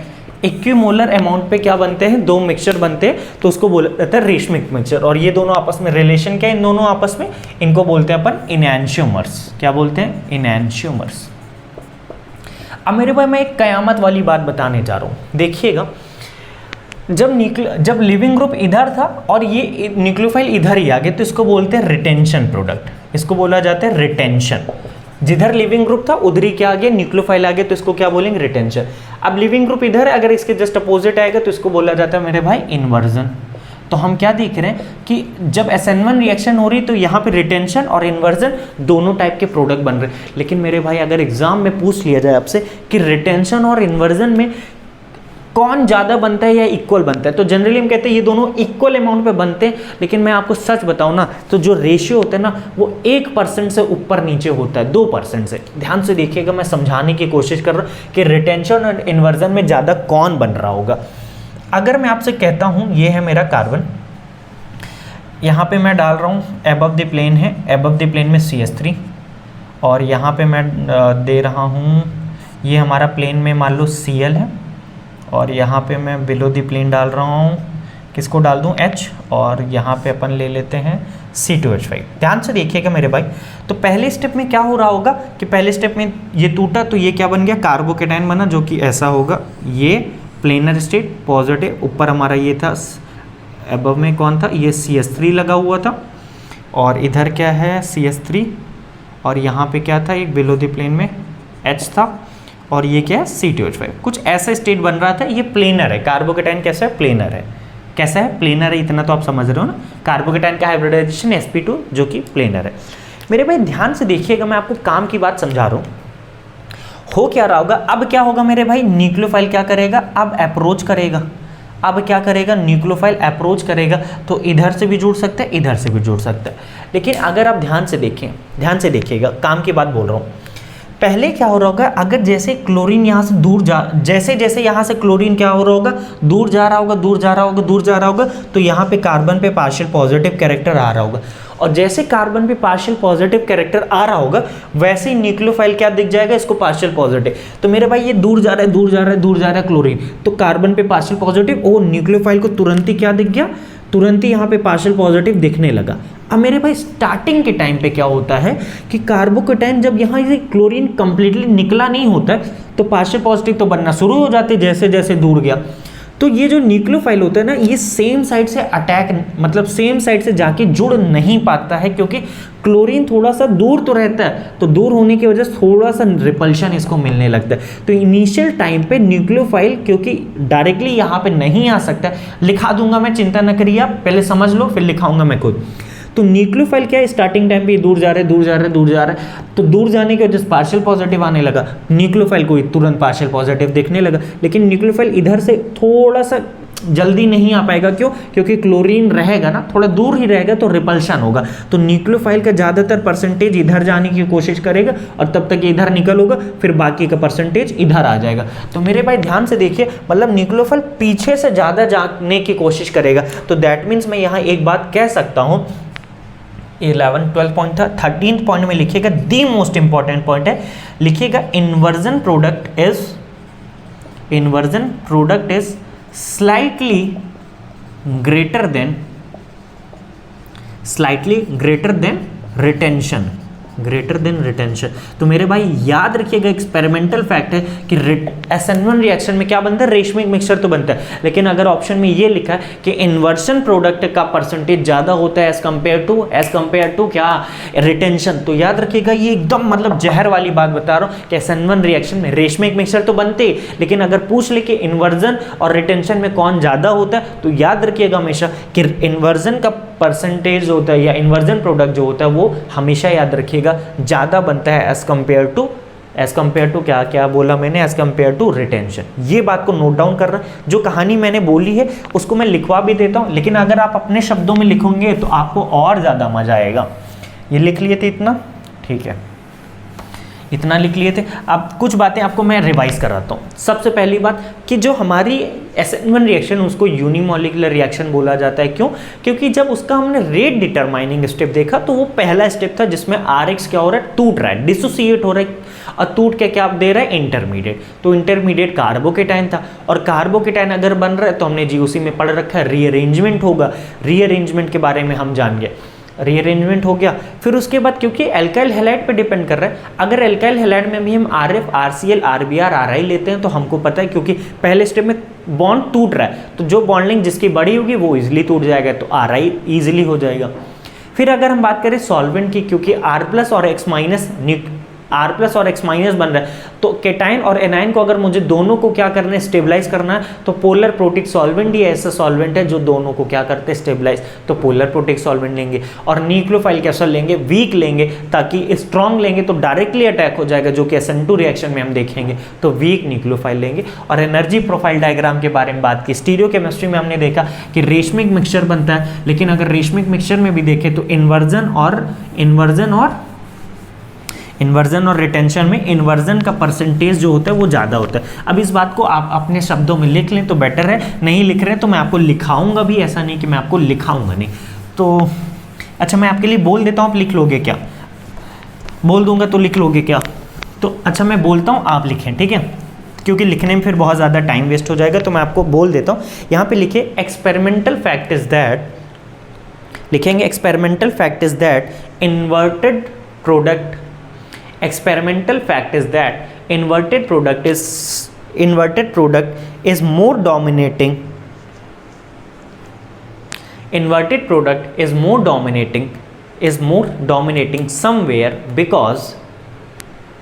इक्विमोलर अमाउंट पे क्या बनते हैं, दो मिक्सचर बनते हैं, तो उसको बोला जाता है रेशमिक मिक्सचर। और ये दोनों आपस में रिलेशन क्या है, इन दोनों आपस में, इनको बोलते हैं अपन इनैंशियोमर्स। क्या बोलते हैं, इनैंशियोमर्स। अब मेरे भाई मैं एक कयामत वाली बात बताने जा रहा हूँ, देखिएगा। जब लिविंग ग्रुप इधर था और ये न्यूक्लियोफाइल इधर ही आ गए तो इसको बोलते हैं रिटेंशन प्रोडक्ट, इसको बोला जाता है रिटेंशन। जिधर लिविंग ग्रुप था उधर ही क्या आ गया, न्यूक्लियोफाइल आ गया तो इसको क्या बोलेंगे, रिटेंशन। अब लिविंग ग्रुप इधर है, अगर इसके जस्ट अपोजिट आएगा तो इसको बोला जाता है मेरे भाई इन्वर्जन। तो हम क्या देख रहे हैं कि जब SN1 रिएक्शन हो रही तो यहाँ पे रिटेंशन और इन्वर्जन दोनों टाइप के प्रोडक्ट बन रहे हैं। लेकिन मेरे भाई अगर एग्जाम में पूछ लिया जाए आपसे कि रिटेंशन और इन्वर्जन में कौन ज़्यादा बनता है या इक्वल बनता है, तो जनरली हम कहते हैं ये दोनों इक्वल अमाउंट पे बनते हैं। लेकिन मैं आपको सच बताऊं ना, तो जो रेशियो होता है ना वो 1% से ऊपर नीचे होता है, 2% से। ध्यान से देखिएगा, मैं समझाने की कोशिश कर रहा हूँ कि रिटेंशन और इन्वर्जन में ज़्यादा कौन बन रहा होगा। अगर मैं आपसे कहता हूँ ये है मेरा कार्बन, यहाँ पे मैं डाल रहा हूँ एबव द प्लेन है, एबव द प्लेन में CH3, और यहाँ पे मैं दे रहा हूँ ये हमारा प्लेन में मान लो Cl है, और यहाँ पे मैं बिलो द प्लेन डाल रहा हूँ, किसको डाल दूँ, H, और यहाँ पे अपन ले लेते हैं C2H5। ध्यान से देखिएगा मेरे भाई, तो पहले स्टेप में क्या हो रहा होगा कि पहले स्टेप में ये टूटा तो ये क्या बन गया, कार्बोकेटाइन बना, जो कि ऐसा होगा, ये प्लेनर स्टेट पॉजिटिव, ऊपर हमारा ये था, अबव में कौन था, ये CH3 लगा हुआ था, और इधर क्या है CH3, और यहाँ पे क्या था, एक बिलो द प्लेन में H था, और ये क्या है C2H5। कुछ ऐसा स्टेट बन रहा था, ये प्लेनर है। कार्बोकेटाइन कैसा है, प्लेनर है। कैसा है, प्लेनर है, इतना तो आप समझ रहे हो ना। कार्बोकेटाइन का हाइब्रिडाइजेशन sp2 जो कि प्लेनर है। मेरे भाई ध्यान से देखिएगा, मैं आपको काम की बात समझा रहा हूँ। हो क्या रहा होगा, अब क्या होगा मेरे भाई, न्यूक्लियोफाइल क्या करेगा, अब अप्रोच करेगा। अब क्या करेगा, न्यूक्लियोफाइल अप्रोच करेगा, तो इधर से भी जुड़ सकता है, इधर से भी जुड़ सकता है। लेकिन अगर आप ध्यान से देखें, ध्यान से देखिएगा, काम की बात बोल रहा हूँ। पहले क्या हो रहा होगा, अगर जैसे क्लोरीन यहाँ से दूर जा, जैसे जैसे यहाँ से क्लोरीन क्या हो रहा होगा, दूर जा रहा होगा, दूर जा रहा होगा, दूर जा रहा होगा, तो यहाँ पे कार्बन पे पार्शियल पॉजिटिव कैरेक्टर आ रहा होगा। और जैसे कार्बन पे पार्शियल पॉजिटिव कैरेक्टर आ रहा होगा, वैसे ही न्यूक्लियोफाइल क्या दिख जाएगा, इसको पार्शियल पॉजिटिव। तो मेरे भाई ये दूर जा रहा है, दूर जा रहा है, दूर जा रहा है क्लोरीन, तो कार्बन पे पार्शियल पॉजिटिव, वो न्यूक्लियोफाइल को तुरंत ही क्या दिख गया, तुरंत ही यहाँ पे पार्शियल पॉजिटिव दिखने लगा। अब मेरे भाई स्टार्टिंग के टाइम पे क्या होता है कि कार्बोकेटाइन जब यहाँ से क्लोरीन कंप्लीटली निकला नहीं होता है तो पार्शियल पॉजिटिव तो बनना शुरू हो जाते जैसे जैसे दूर गया। तो ये जो न्यूक्लियोफाइल होता है ना, ये सेम साइड से अटैक, मतलब सेम साइड से जाके जुड़ नहीं पाता है, क्योंकि क्लोरीन थोड़ा सा दूर तो रहता है, तो दूर होने की वजह से थोड़ा सा रिपल्शन इसको मिलने लगता है। तो इनिशियल टाइम पे न्यूक्लियोफाइल क्योंकि डायरेक्टली यहाँ पे नहीं आ सकता, लिखा दूंगा मैं, चिंता न करिए आप, पहले समझ लो फिर लिखाऊंगा मैं खुद। तो न्यूक्लियोफाइल क्या है, स्टार्टिंग टाइम पे दूर जा रहा है, दूर जा रहा है, दूर जा रहा है, तो दूर जाने की वजह से पार्शियल पॉजिटिव आने लगा, न्यूक्लियोफाइल को तुरंत पार्शियल पॉजिटिव दिखने लगा। लेकिन न्यूक्लियोफाइल इधर से थोड़ा सा जल्दी नहीं आ पाएगा, क्यों, क्योंकि क्लोरीन रहेगा ना, थोड़ा दूर ही रहेगा तो रिपल्शन होगा। तो न्यूक्लियोफाइल का ज़्यादातर परसेंटेज इधर जाने की कोशिश करेगा और तब तक इधर निकल होगा, फिर बाकी का परसेंटेज इधर आ जाएगा। तो मेरे भाई ध्यान से देखिए, मतलब न्यूक्लियोफाइल पीछे से ज़्यादा जाने की कोशिश करेगा। तो दैट मीन्स मैं यहाँ एक बात कह सकता हूँ, 11 12 पॉइंट था, 13 पॉइंट में लिखिएगा, दी मोस्ट इंपॉर्टेंट पॉइंट है, लिखिएगा inversion product is slightly greater than retention। तो मेरे भाई याद रखिएगा, एक्सपेरिमेंटल फैक्ट है कि SN1 रिएक्शन में क्या बनता है, रेशमिक मिक्सचर तो बनता है। लेकिन अगर ऑप्शन में ये लिखा है कि इन्वर्जन प्रोडक्ट का परसेंटेज ज्यादा होता है एज कंपेयर टू क्या, रिटेंशन, तो याद रखिएगा ये एकदम मतलब जहर वाली बात बता रहा हूँ कि SN1 रिएक्शन में रेशमिक मिक्सचर तो बनते ही, लेकिन अगर पूछ ले कि इन्वर्जन और रिटेंशन में कौन ज्यादा होता है, तो याद रखिएगा हमेशा कि इन्वर्जन का परसेंटेज होता है या इन्वर्जन प्रोडक्ट जो होता है वो हमेशा याद रखिएगा ज़्यादा बनता है as compare to as compare to क्या क्या बोला मैंने, एज कम्पेयर टू रिटेंशन। ये बात को नोट डाउन कर रहा है, जो कहानी मैंने बोली है उसको मैं लिखवा भी देता हूँ, लेकिन अगर आप अपने शब्दों में लिखोगे तो आपको और ज़्यादा मजा आएगा। ये लिख लिए थे इतना, ठीक है, इतना लिख लिए थे। अब कुछ बातें आपको मैं रिवाइज कराता हूँ। सबसे पहली बात कि जो हमारी SN1 रिएक्शन उसको यूनिमॉलिक्यूलर रिएक्शन बोला जाता है। क्यों? क्योंकि जब उसका हमने रेट डिटरमाइनिंग स्टेप देखा तो वो पहला स्टेप था जिसमें RX क्या हो रहा है, टूट रहा है, डिसोसिएट हो रहा है, और टूट के क्या आप दे रहा है, इंटरमीडिएट। तो इंटरमीडिएट कार्बोकेटाइन था, और कार्बोकेटाइन अगर बन रहा है तो हमने GOC में पढ़ रखा है रीअरेंजमेंट होगा। रीअरेंजमेंट के बारे में हम जान गए, रीअरेंजमेंट हो गया। फिर उसके बाद क्योंकि एल्काइल हैलाइड पे डिपेंड कर रहा है, अगर एल्काइल हैलाइड में भी हम RF, RCl, RBr, RI लेते हैं तो हमको पता है क्योंकि पहले स्टेप में बॉन्ड टूट रहा है तो जो बॉन्डिंग जिसकी बड़ी होगी वो इजीली टूट जाएगा, तो RI इजीली हो जाएगा। फिर अगर हम बात करें सॉल्वेंट की, क्योंकि R+ और X- R+ और X- बन रहा है, तो केटाइन और एनाइन को अगर मुझे दोनों को क्या करना है, स्टेबलाइज करना है, तो पोलर प्रोटिक सॉल्वेंट ही ऐसा सॉल्वेंट है जो दोनों को क्या करते हैं, स्टेबलाइज। तो पोलर प्रोटिक सॉल्वेंट लेंगे, और न्यूक्लियोफाइल कैसा लेंगे, वीक लेंगे, ताकि स्ट्रॉन्ग लेंगे तो डायरेक्टली अटैक हो जाएगा, जो कि SN2 रिएक्शन में हम देखेंगे। तो वीक न्यूक्लियोफाइल लेंगे। और एनर्जी प्रोफाइल डायग्राम के बारे में बात की, स्टीरियोकेमिस्ट्री में हमने देखा कि रेशमिक मिक्सचर बनता है, लेकिन अगर रेशमिक मिक्सचर में भी देखें तो इन्वर्जन और रिटेंशन में इन्वर्जन का परसेंटेज जो होता है वो ज़्यादा होता है। अब इस बात को आप अपने शब्दों में लिख लें तो बेटर है, नहीं लिख रहे तो मैं आपको लिखाऊंगा भी, ऐसा नहीं कि मैं आपको लिखाऊंगा नहीं। तो अच्छा, मैं आपके लिए बोल देता हूँ, आप लिख लोगे क्या? बोल दूंगा तो लिख लोगे क्या? तो अच्छा मैं बोलता हूँ, आप लिखें, ठीक है, क्योंकि लिखने में फिर बहुत ज़्यादा टाइम वेस्ट हो जाएगा। तो मैं आपको बोल देता हूँ, यहाँ पे लिखिए एक्सपेरिमेंटल फैक्ट इज दैट, लिखेंगे experimental fact is that inverted product, experimental fact is that inverted product is more dominating, inverted product is more dominating somewhere because,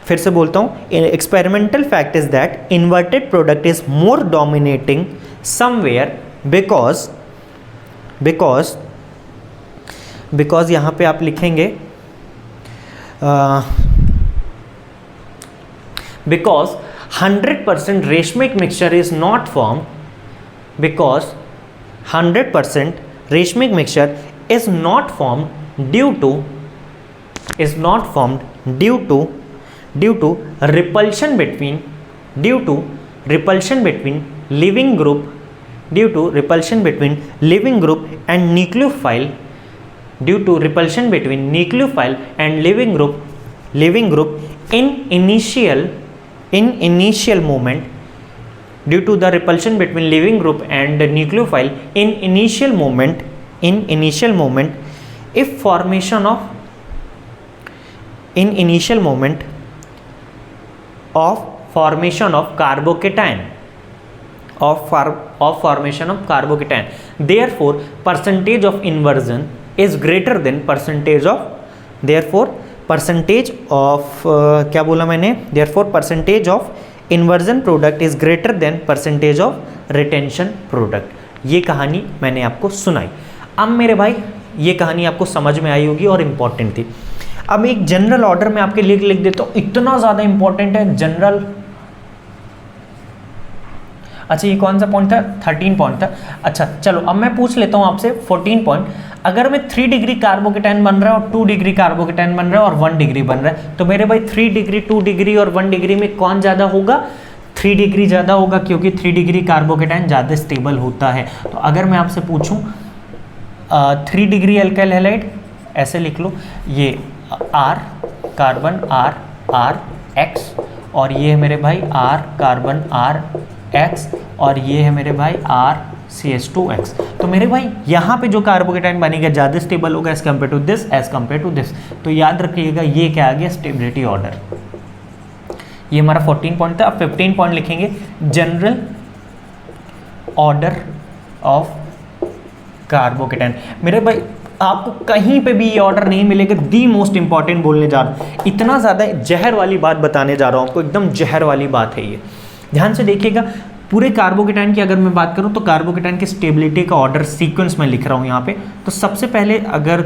फिर से बोलता हूँ, experimental fact is that inverted product is more dominating somewhere because यहाँ पे आप लिखेंगे because 100% racemic mixture is not formed, because 100% racemic mixture is not formed due to repulsion between living group and nucleophile, due to repulsion between nucleophile and living group in initial moment, due to the repulsion between living group and nucleophile in initial moment, if formation of carbocation, therefore percentage of inversion is greater than percentage of, therefore percentage of क्या बोला मैंने, therefore percentage of inversion product is greater than percentage of retention product। ये कहानी मैंने आपको सुनाई। अब मेरे भाई ये कहानी आपको समझ में आई होगी और इम्पॉर्टेंट थी। अब एक जनरल ऑर्डर में आपके लिए लिख देता हूँ, इतना ज़्यादा इंपॉर्टेंट है जनरल। अच्छा ये कौन सा पॉइंट था, 13 पॉइंट था। अच्छा चलो अब मैं पूछ लेता हूँ आपसे 14 पॉइंट। अगर मैं 3 डिग्री कार्बोकेटाइन बन रहा है और 2 डिग्री कार्बोकेटाइन बन रहा है और 1 डिग्री बन रहा है, तो मेरे भाई 3 डिग्री, 2 डिग्री और 1 डिग्री में कौन ज़्यादा होगा? 3 डिग्री ज़्यादा होगा, क्योंकि 3 डिग्री कार्बोकेटाइन ज़्यादा स्टेबल होता है। तो अगर मैं आपसे पूछूं 3 डिग्री अल्काइल हैलाइड, ऐसे लिख लो, ये R कार्बन R X, और ये है मेरे भाई R कार्बन R X, और ये है मेरे भाई RCH2X। तो मेरे भाई यहाँ पे जो कार्बोकेटाइन बनेगा ज़्यादा स्टेबल होगा एज कम्पेयर टू दिस, तो याद रखिएगा ये क्या आ गया, स्टेबिलिटी ऑर्डर। ये हमारा 14 पॉइंट था। अब 15 पॉइंट लिखेंगे, जनरल ऑर्डर ऑफ कार्बोकेटाइन। मेरे भाई आपको कहीं पे भी ये ऑर्डर नहीं मिलेगा, दी मोस्ट इंपॉर्टेंट बोलने जा रहा हूँ, इतना ज़्यादा जहर वाली बात बताने जा रहा हूँ आपको, एकदम जहर वाली बात है ये, ध्यान से देखिएगा। पूरे कार्बोकेटाइन की अगर मैं बात करूं तो कार्बोकेटाइन की स्टेबिलिटी का ऑर्डर सीक्वेंस में लिख रहा हूं यहाँ पे। तो सबसे पहले अगर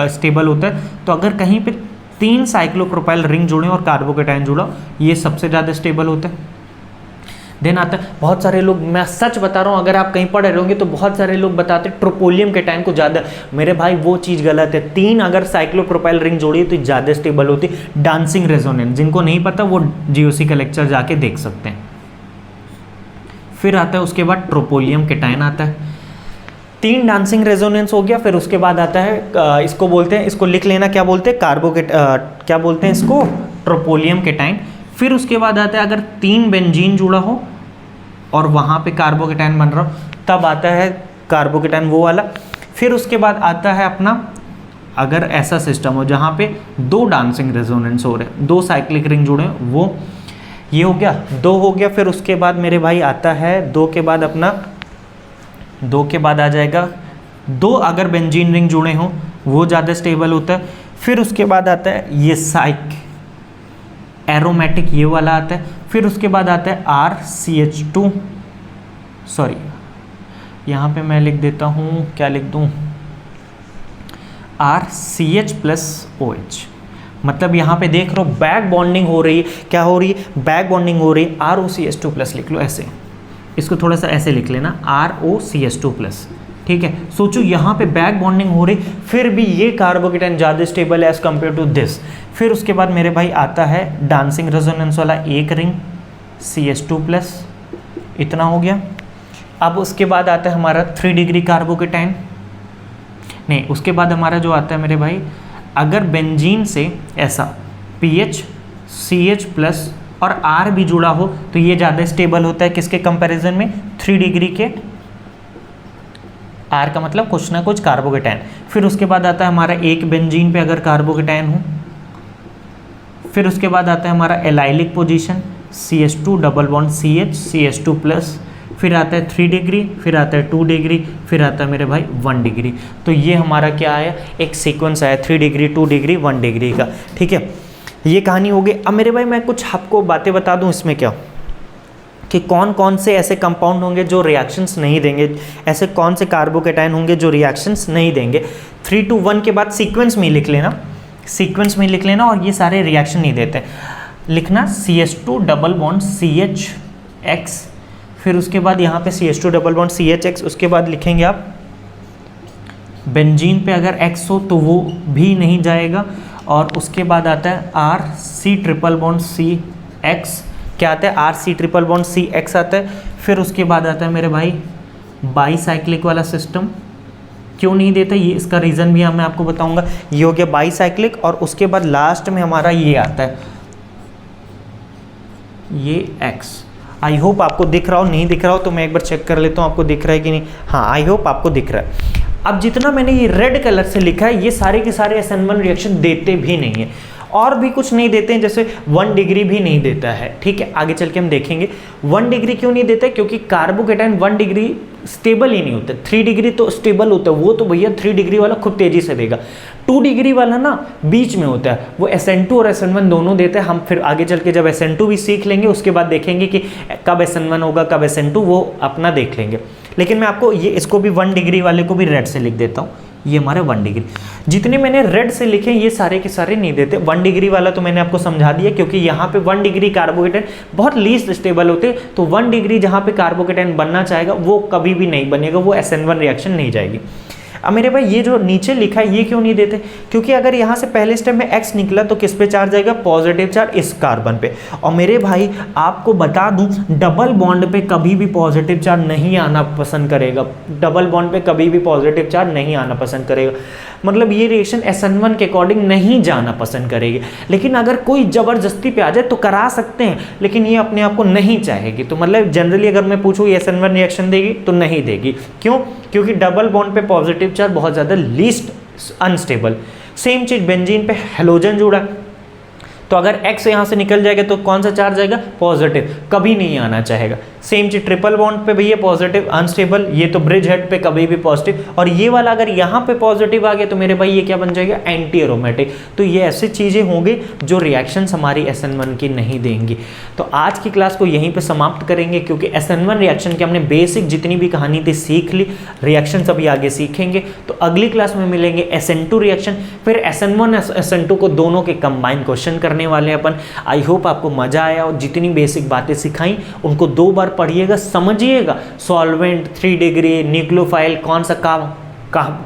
स्टेबल होता है तो अगर कहीं पे 3 साइक्लोप्रोपाइल रिंग जुड़े और कार्बोकेटाइन जुड़ा, ये सबसे ज़्यादा स्टेबल होता है। देन आता है, बहुत सारे लोग, मैं सच बता रहा हूँ, अगर आप कहीं पढ़ रहे होंगे तो बहुत सारे लोग बताते हैं ट्रोपोलियम केटाइन को ज़्यादा। मेरे भाई वो चीज़ गलत है। 3 अगर साइक्लोप्रोपाइल रिंग जोड़ी तो ज़्यादा स्टेबल होती है। डांसिंग रेजोनेंस, जिनको नहीं पता वो जीओसी का लेक्चर जाके देख सकते हैं। फिर आता है उसके बाद ट्रोपोलियम केटाइन आता है। 3 डांसिंग रेजोनेंस हो गया। फिर उसके बाद आता है, इसको बोलते हैं, इसको लिख लेना, क्या बोलते हैं, क्या बोलते हैं इसको, ट्रोपोलियम केटाइन। फिर उसके बाद आता है, अगर 3 बेंजीन जुड़ा हो और वहाँ पे कार्बोकेटाइन बन रहा हो, तब आता है कार्बोकेटाइन वो वाला। फिर उसके बाद आता है अपना, अगर ऐसा सिस्टम हो जहाँ पे 2 डांसिंग रेजोनेंस हो रहे हैं, 2 साइक्लिक रिंग जुड़े हैं, वो ये हो गया, 2 हो गया। फिर उसके बाद मेरे भाई आता है 2 के बाद अपना, 2 के बाद आ जाएगा 2 अगर बेंजीन रिंग जुड़े हों, वो ज़्यादा स्टेबल होता है। फिर उसके बाद आता है ये एरोमेटिक, ये वाला आता है। फिर उसके बाद आता है RCH2, सॉरी यहाँ पे मैं लिख देता हूँ, क्या लिख दूँ, RCH+OH। मतलब यहाँ पे देख रहे हो बैक बॉन्डिंग हो रही है, क्या हो रही है, बैक बॉन्डिंग हो रही है। ROCH2+ लिख लो ऐसे, इसको थोड़ा सा ऐसे लिख लेना, ROCH2+, ठीक है। सोचो यहाँ पे बैक बॉन्डिंग हो रही, फिर भी ये कार्बोकेटाइन ज़्यादा स्टेबल है एज कम्पेयर टू दिस। फिर उसके बाद मेरे भाई आता है डांसिंग रेजोनेंस वाला 1 रिंग CH2+, इतना हो गया। अब उसके बाद आता है हमारा 3 डिग्री कार्बोकेटाइन, नहीं उसके बाद हमारा जो आता है मेरे भाई, अगर बेंजीन से ऐसा PH CH+ और R भी जुड़ा हो तो ये ज़्यादा स्टेबल होता है किसके कंपैरिजन में, 3 डिग्री के। R का मतलब कुछ ना कुछ कार्बोकेटाइन। फिर उसके बाद आता है हमारा एक बेंजीन पे अगर कार्बोकेटाइन हो। फिर उसके बाद आता है हमारा allylic position, CH2 double bond CH CH2+। फिर आता है 3 डिग्री, फिर आता है 2 डिग्री, फिर आता है मेरे भाई 1 डिग्री। तो ये हमारा क्या आया, एक सीक्वेंस आया 3 डिग्री 2 डिग्री 1 डिग्री का, ठीक है। ये कहानी हो गई। अब मेरे भाई मैं कुछ आपको बातें बता दूं इसमें, क्या कि कौन कौन से ऐसे कंपाउंड होंगे जो रिएक्शंस नहीं देंगे, ऐसे कौन से कार्बोकेटाइन होंगे जो रिएक्शंस नहीं देंगे। 3 to 1 के बाद सीक्वेंस में लिख लेना, सीक्वेंस में लिख लेना, और ये सारे रिएक्शन नहीं देते, लिखना CH2 डबल बॉन्ड CHX। फिर उसके बाद यहाँ पे CH2 डबल बॉन्ड CHX, उसके बाद लिखेंगे आप बेंजीन पे अगर X हो तो वो भी नहीं जाएगा। और उसके बाद आता है RC ट्रिपल बॉन्ड CX, क्या आता है, RC ट्रिपल बॉन्ड CX आता है। फिर उसके बाद आता है मेरे भाई बाईसाइक्लिक वाला सिस्टम, क्यों नहीं देता ये, इसका रीज़न भी मैं आपको बताऊंगा। ये हो गया बाईसाइक्लिक। और उसके बाद लास्ट में हमारा ये आता है, ये X। आई होप आपको दिख रहा हो, नहीं दिख रहा हो तो मैं एक बार चेक कर लेता हूँ आपको दिख रहा है कि नहीं। हाँ, आई होप आपको दिख रहा है। अब जितना मैंने ये रेड कलर से लिखा है, ये सारे के सारे SN1 रिएक्शन देते भी नहीं है, और भी कुछ नहीं देते हैं, जैसे 1 डिग्री भी नहीं देता है, ठीक है। आगे चल के हम देखेंगे 1 डिग्री क्यों नहीं देता है, क्योंकि कार्बोकेटाइन 1 डिग्री स्टेबल ही नहीं होता। 3 डिग्री तो स्टेबल होता है, वो तो भैया 3 डिग्री वाला खूब तेजी से देगा। 2 डिग्री वाला ना बीच में होता है, वो SN2 और SN1 दोनों देते हैं। हम फिर आगे चल के जब SN2 भी सीख लेंगे, उसके बाद देखेंगे कि कब SN1 होगा कब SN2, वो अपना देख लेंगे। लेकिन मैं आपको ये, इसको भी 1 डिग्री वाले को भी रेड से लिख देता हूँ, ये हमारे 1 डिग्री। जितने मैंने रेड से लिखे ये सारे के सारे नहीं देते। 1 डिग्री वाला तो मैंने आपको समझा दिया, क्योंकि यहाँ पे 1 डिग्री कार्बोकेटाइन बहुत लीस्ट स्टेबल होते, तो 1 डिग्री जहाँ पे कार्बोकेटाइन बनना चाहेगा वो कभी भी नहीं बनेगा, वो SN1 रिएक्शन नहीं जाएगी। अब मेरे भाई ये जो नीचे लिखा है ये क्यों नहीं देते, क्योंकि अगर यहाँ से पहले स्टेप में X निकला तो किस पे चार्ज आएगा, पॉजिटिव चार्ज इस कार्बन पे। और मेरे भाई आपको बता दूं, डबल बॉन्ड पे कभी भी पॉजिटिव चार्ज नहीं आना पसंद करेगा, डबल बॉन्ड पे कभी भी पॉजिटिव चार्ज नहीं आना पसंद करेगा। मतलब ये रिएक्शन SN1 के अकॉर्डिंग नहीं जाना पसंद करेगी। लेकिन अगर कोई ज़बरदस्ती पे आ जाए तो करा सकते हैं, लेकिन ये अपने आप को नहीं चाहेगी। तो मतलब जनरली अगर मैं पूछूँ ये SN1 रिएक्शन देगी तो नहीं देगी। क्यों, क्योंकि डबल बॉन्ड पे पॉजिटिव चार्ज बहुत ज़्यादा लीस्ट अनस्टेबल। सेम चीज़ बेंजीन पे हेलोजन जुड़ा, तो अगर X यहाँ से निकल जाएगा तो कौन सा चार्ज आएगा, पॉजिटिव, कभी नहीं आना चाहेगा। सेम चीज ट्रिपल बॉन्ड पे भी ये पॉजिटिव अनस्टेबल, ये तो ब्रिज हेड पे कभी भी पॉजिटिव, और ये वाला अगर यहाँ पे पॉजिटिव आ गया तो मेरे भाई ये क्या बन जाएगा, एंटी एरोमेटिक। तो ये ऐसी चीजें होंगी जो रिएक्शंस हमारी SN1 की नहीं देंगी। तो आज की क्लास को यहीं पे समाप्त करेंगे, क्योंकि SN1 रिएक्शन की हमने बेसिक जितनी भी कहानी थी सीख ली, रिएक्शंस अभी आगे सीखेंगे। तो अगली क्लास में मिलेंगे SN2 रिएक्शन, फिर SN1 SN2 को दोनों के कंबाइन क्वेश्चन करने वाले हैं अपन। आई होप आपको मजा आया, और जितनी बेसिक बातें सिखाई उनको 2 बार पढ़िएगा, समझिएगा। सॉल्वेंट, 3 डिग्री, न्यूक्लियोफाइल, कौन सा काम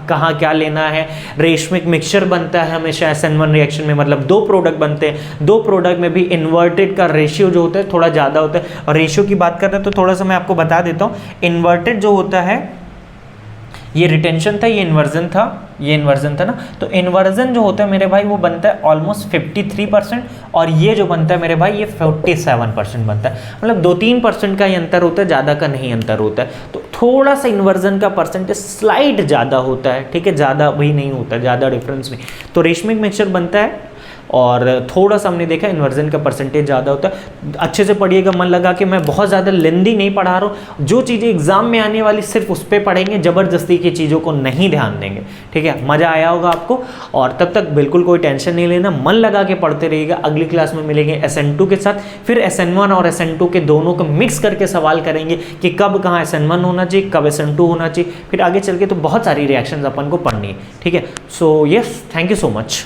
कहाँ क्या लेना है, रेशमिक मिक्सचर बनता है हमेशा SN1 रिएक्शन में, मतलब 2 प्रोडक्ट बनते हैं, 2 प्रोडक्ट में भी इन्वर्टेड का रेशियो जो होता है थोड़ा ज़्यादा होता है। और रेशियो की बात कर रहे हैं तो थोड़ा सा मैं आपको बता देता हूँ। इन्वर्टेड जो होता है, ये रिटेंशन था, ये इन्वर्जन था, ये इन्वर्जन था ना, तो इन्वर्जन जो होता है मेरे भाई वो बनता है ऑलमोस्ट 53%, और ये जो बनता है मेरे भाई ये 47% बनता है। मतलब 2-3% का ही अंतर होता है, ज़्यादा का नहीं अंतर होता है। तो थोड़ा सा इन्वर्जन का परसेंटेज स्लाइड ज़्यादा होता है, ठीक है, ज़्यादा भी नहीं होता, ज़्यादा डिफरेंस नहीं। तो रेशमिक मिक्सचर बनता है, और थोड़ा सा हमने देखा इन्वर्जन का परसेंटेज ज़्यादा होता है। अच्छे से पढ़िएगा, मन लगा कि मैं बहुत ज़्यादा लेंदी नहीं पढ़ा रहा हूँ, जो चीज़ें एग्जाम में आने वाली सिर्फ उस पर पढ़ेंगे, ज़बरदस्ती की चीज़ों को नहीं ध्यान देंगे, ठीक है। मज़ा आया होगा आपको, और तब तक बिल्कुल कोई टेंशन नहीं लेना, मन लगा के पढ़ते रहिएगा। अगली क्लास में मिलेंगे SN2 के साथ, फिर SN1 और SN2 के दोनों को मिक्स करके सवाल करेंगे कि कब कहाँ SN1 होना चाहिए, कब SN2 होना चाहिए। फिर आगे चल के तो बहुत सारी रिएक्शंस अपन को पढ़नी है, ठीक है। So yes, thank you so much.